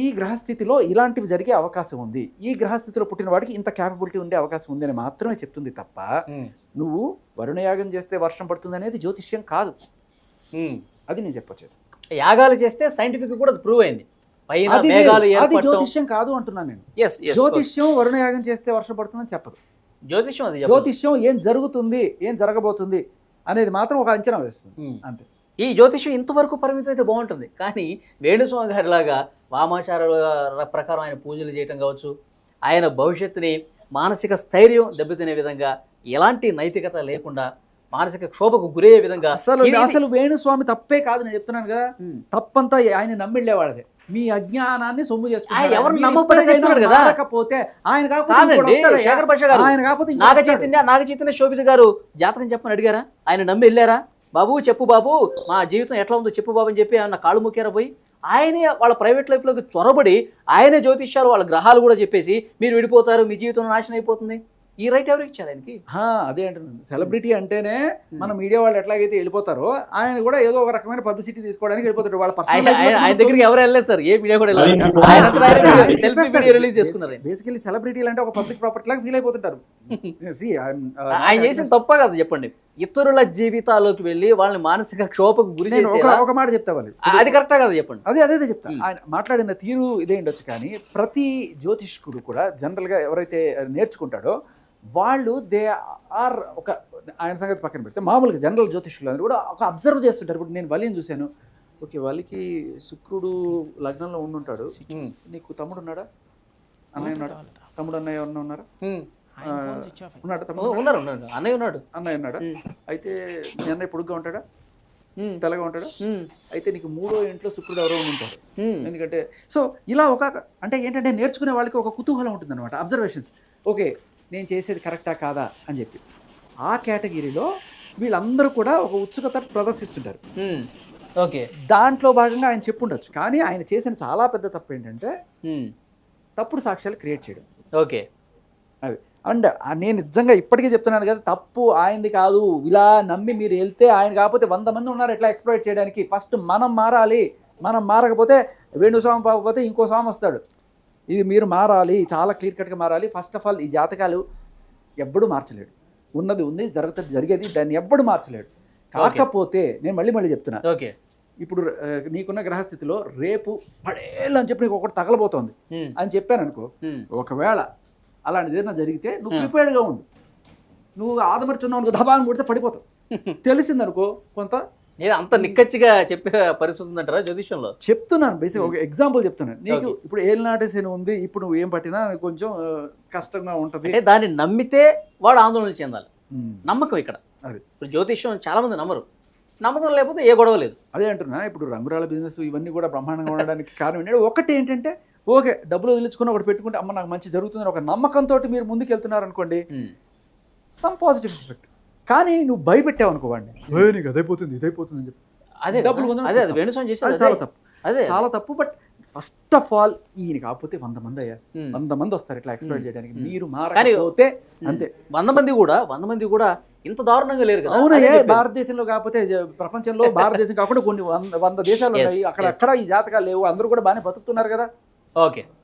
ఈ గ్రహస్థితిలో ఇలాంటివి జరిగే అవకాశం ఉంది, ఈ గ్రహస్థితిలో పుట్టిన వాడికి ఇంత క్యాపబిలిటీ ఉండే అవకాశం ఉంది అని మాత్రమే చెప్తుంది తప్ప నువ్వు వరుణయాగం చేస్తే వర్షం పడుతుంది అనేది జ్యోతిష్యం కాదు. అది నేను చెప్పొచ్చేది. యాగాలు చేస్తే సైంటిఫిక్ కూడా ప్రూవ్ అయింది. పైన అది మేఘాలు అది జ్యోతిష్యం కాదు అంటున్నాను నేను. జ్యోతిష్యం వరుణయాగం చేస్తే వర్షం పడుతుందని చెప్పదు. జ్యోతిష్యం అది చెప్పదు. జ్యోతిష్యం ఏం జరుగుతుంది, ఏం జరగబోతుంది అనేది మాత్రం ఒక అంచనా వేస్తుంది అంతే. ఈ జ్యోతిష్యం ఇంతవరకు పరిమితం అయితే బాగుంటుంది, కానీ వేణుస్వామి గారి లాగా వామాచారాల ప్రకారం ఆయన పూజలు చేయటం కావచ్చు, ఆయన భవిష్యత్తుని మానసిక స్థైర్యం దెబ్బతినే విధంగా, ఎలాంటి నైతికత లేకుండా మానసిక క్షోభకు గురయ్యే విధంగా అసలు వేణుస్వామి తప్పే కాదు, నేను చెప్తున్నాను కదా. తప్పంతా ఆయన నమ్మిళ్ళేవాళ్ళదే. మీ అజ్ఞానాన్ని సొమ్ము చేసుకుంటారు. ఎవరు నమ్మకపోతే కాకపోతే ఆయన కాకపోతే నాగ చైతన్య శోభిత గారు జాతకం చెప్పని అడిగారా? ఆయన నమ్మి వెళ్ళారా? బాబు చెప్పు బాబు, మా జీవితం ఎట్లా ఉందో చెప్పు బాబు అని చెప్పి ఆయన కాళ్ళు మొక్కారా పోయి? ఆయనే వాళ్ళ ప్రైవేట్ లైఫ్లోకి చొరబడి ఆయనే జ్యోతిష్యాలు, వాళ్ళ గ్రహాలు కూడా చెప్పేసి మీరు విడిపోతారు, మీ జీవితం నాశనం అయిపోతుంది. ఈ రైట్ ఎవరికి ఇచ్చారు ఆయనకి? అదే అంటున్నాను. సెలబ్రిటీ అంటేనే మన మీడియా వాళ్ళు ఎట్లాగైతే వెళ్ళిపోతారో ఆయన కూడా ఏదో ఒక రకమైన పబ్లిసిటీ తీసుకోవడానికి వెళ్ళిపోతారు. వాళ్ళ ఆయన దగ్గరికి ఎవరు వెళ్ళలేదు సార్, ఏ మీడియా కూడా రిలీజ్ చేసుకున్నారు. బేసికలీ సెలబ్రిటీలు అంటే ఒక పబ్లిక్ ప్రాపర్టీ లాగా ఫీల్ అయిపోతుంటారు. ఆయన చేసిన తప్ప కదా చెప్పండి, ఇతరుల జీవితాల్లోకి వెళ్ళి వాళ్ళని మానసిక క్షోభకు గురి చేసి ఒక మాట చెప్తా వాళ్ళు, అది కరెక్టా కదా చెప్పండి. అదే చెప్తా. ఆయన మాట్లాడిన తీరు ఇదే ఉండొచ్చు, కానీ ప్రతి జ్యోతిష్కుడు కూడా జనరల్ గా ఎవరైతే నేర్చుకుంటాడో వాళ్ళు దే ఆర్ ఒక, ఆయన సంగతి పక్కన పెడితే మామూలుగా జనరల్ జ్యోతిష్కులు అందరూ కూడా ఒక అబ్జర్వ్ చేస్తుంటారు. ఇప్పుడు నేను వలిని చూశాను, ఓకే వాళ్ళకి శుక్రుడు లగ్నంలో ఉండుంటాడు, నీకు తమ్ముడు ఉన్నాడా, అన్నయ్య ఉన్నాడా, తమ్ముడు అన్నయ్య ఎవరన్నా ఉన్నారా? ఉన్నాడు, అన్నయ్య ఉన్నాడు. అన్నయ్య ఉన్నాడా? అయితే మీ అన్నయ్య పొడుగ్గా ఉంటాడా, తెల్లగా ఉంటాడా? అయితే నీకు 3వ ఇంట్లో శుక్రుడు ఎవరో ఉంటారు. ఎందుకంటే సో ఇలా ఒక, అంటే ఏంటంటే నేర్చుకునే వాళ్ళకి ఒక కుతూహలం ఉంటుంది అనమాట, అబ్జర్వేషన్స్. ఓకే నేను చేసేది కరెక్టా కాదా అని చెప్పి ఆ కేటగిరీలో వీళ్ళందరూ కూడా ఒక ఉత్సుకత ప్రదర్శిస్తుంటారు. ఓకే, దాంట్లో భాగంగా ఆయన చెప్పుండొచ్చు, కానీ ఆయన చేసిన చాలా పెద్ద తప్పు ఏంటంటే తప్పుడు సాక్ష్యాలు క్రియేట్ చేయడం. ఓకే, అది. అండ్ నేను నిజంగా ఇప్పటికీ చెప్తున్నాను కదా, తప్పు ఆయనది కాదు. ఇలా నమ్మి మీరు వెళ్తే ఆయన కాకపోతే 100 మంది ఉన్నారు ఎట్లా ఎక్స్ప్లోయిట్ చేయడానికి. ఫస్ట్ మనం మారాలి, మనం మారకపోతే వేణుస్వామి పాకపోతే ఇంకో స్వామి వస్తాడు. ఇది మీరు మారాలి, చాలా క్లియర్ కట్గా మారాలి. ఫస్ట్ ఆఫ్ ఆల్ ఈ జాతకాలు ఎవ్వడూ మార్చలేడు, ఉన్నది ఉంది, జరిగేది దాన్ని ఎవ్వడు మార్చలేడు. కాకపోతే నేను మళ్ళీ చెప్తున్నా, ఓకే ఇప్పుడు నీకున్న గ్రహస్థితిలో రేపు పడేళ్ళు అని చెప్పి నీకు ఒకటి తగలబోతోంది అని చెప్పాను అనుకో, ఒకవేళ అలాంటిది ఏదైనా జరిగితే నువ్వు ప్రిపేర్డ్గా ఉండు. నువ్వు ఆదమర్చున్నావు అనుకో, దబాన్ని కొడితే పడిపోతావు. తెలిసిందనుకో కొంత అంత నిక్కచ్చిగా చెప్పే పరిస్థితి ఉందంటారా జ్యోతిష్యంలో? చెప్తున్నాను, బేసిక్ ఒక ఎగ్జాంపుల్ చెప్తున్నాను నీకు. ఇప్పుడు ఏలినాటి శని ఉంది, ఇప్పుడు నువ్వు ఏం పట్టినా కొంచెం కష్టంగా ఉంటుంది. అంటే దాన్ని నమ్మితే వాడు ఆందోళన చెందాలి, నమ్మకం ఇక్కడ. అది ఇప్పుడు జ్యోతిష్యం చాలా మంది నమ్మరు, నమ్మకం లేకపోతే ఏ గొడవ లేదు. అదే అంటున్నా, ఇప్పుడు రంగురాల బిజినెస్ ఇవన్నీ కూడా బ్రహ్మాండంగా ఉండడానికి కారణం ఏంటంటే, ఒకటి ఏంటంటే ఓకే డబ్బులు వదిలించుకుని ఒకటి పెట్టుకుంటే అమ్మ నాకు మంచి జరుగుతుందని ఒక నమ్మకంతో మీరు ముందుకు వెళ్తున్నారు అనుకోండి, సమ్ పాజిటివ్ ఎఫెక్ట్. కానీ నువ్వు భయపెట్టావు అనుకో వాడిని, నీకు అదైపోతుంది ఇదైపోతుంది అని చెప్పి అదే డబ్బులు చాలా తప్పు, చాలా తప్పు. బట్ ఫస్ట్ ఆఫ్ ఆల్ ఈయన కాకపోతే 100 మంది అయ్యారు, 100 మంది వస్తారు ఇట్లా ఎక్స్ప్లోర్ చేయడానికి. మీరు మారకపోతే అంతే. 100 మంది కూడా ఇంత దారుణంగా లేరు కదా. అవునా, భారతదేశంలో కాకపోతే ప్రపంచంలో భారతదేశం కాకుండా కొన్ని 100 దేశాలు ఉన్నాయి, అక్కడ ఈ జాతకాలు లేవు, అందరూ కూడా బాగానే బతుకుతున్నారు కదా. ఓకే,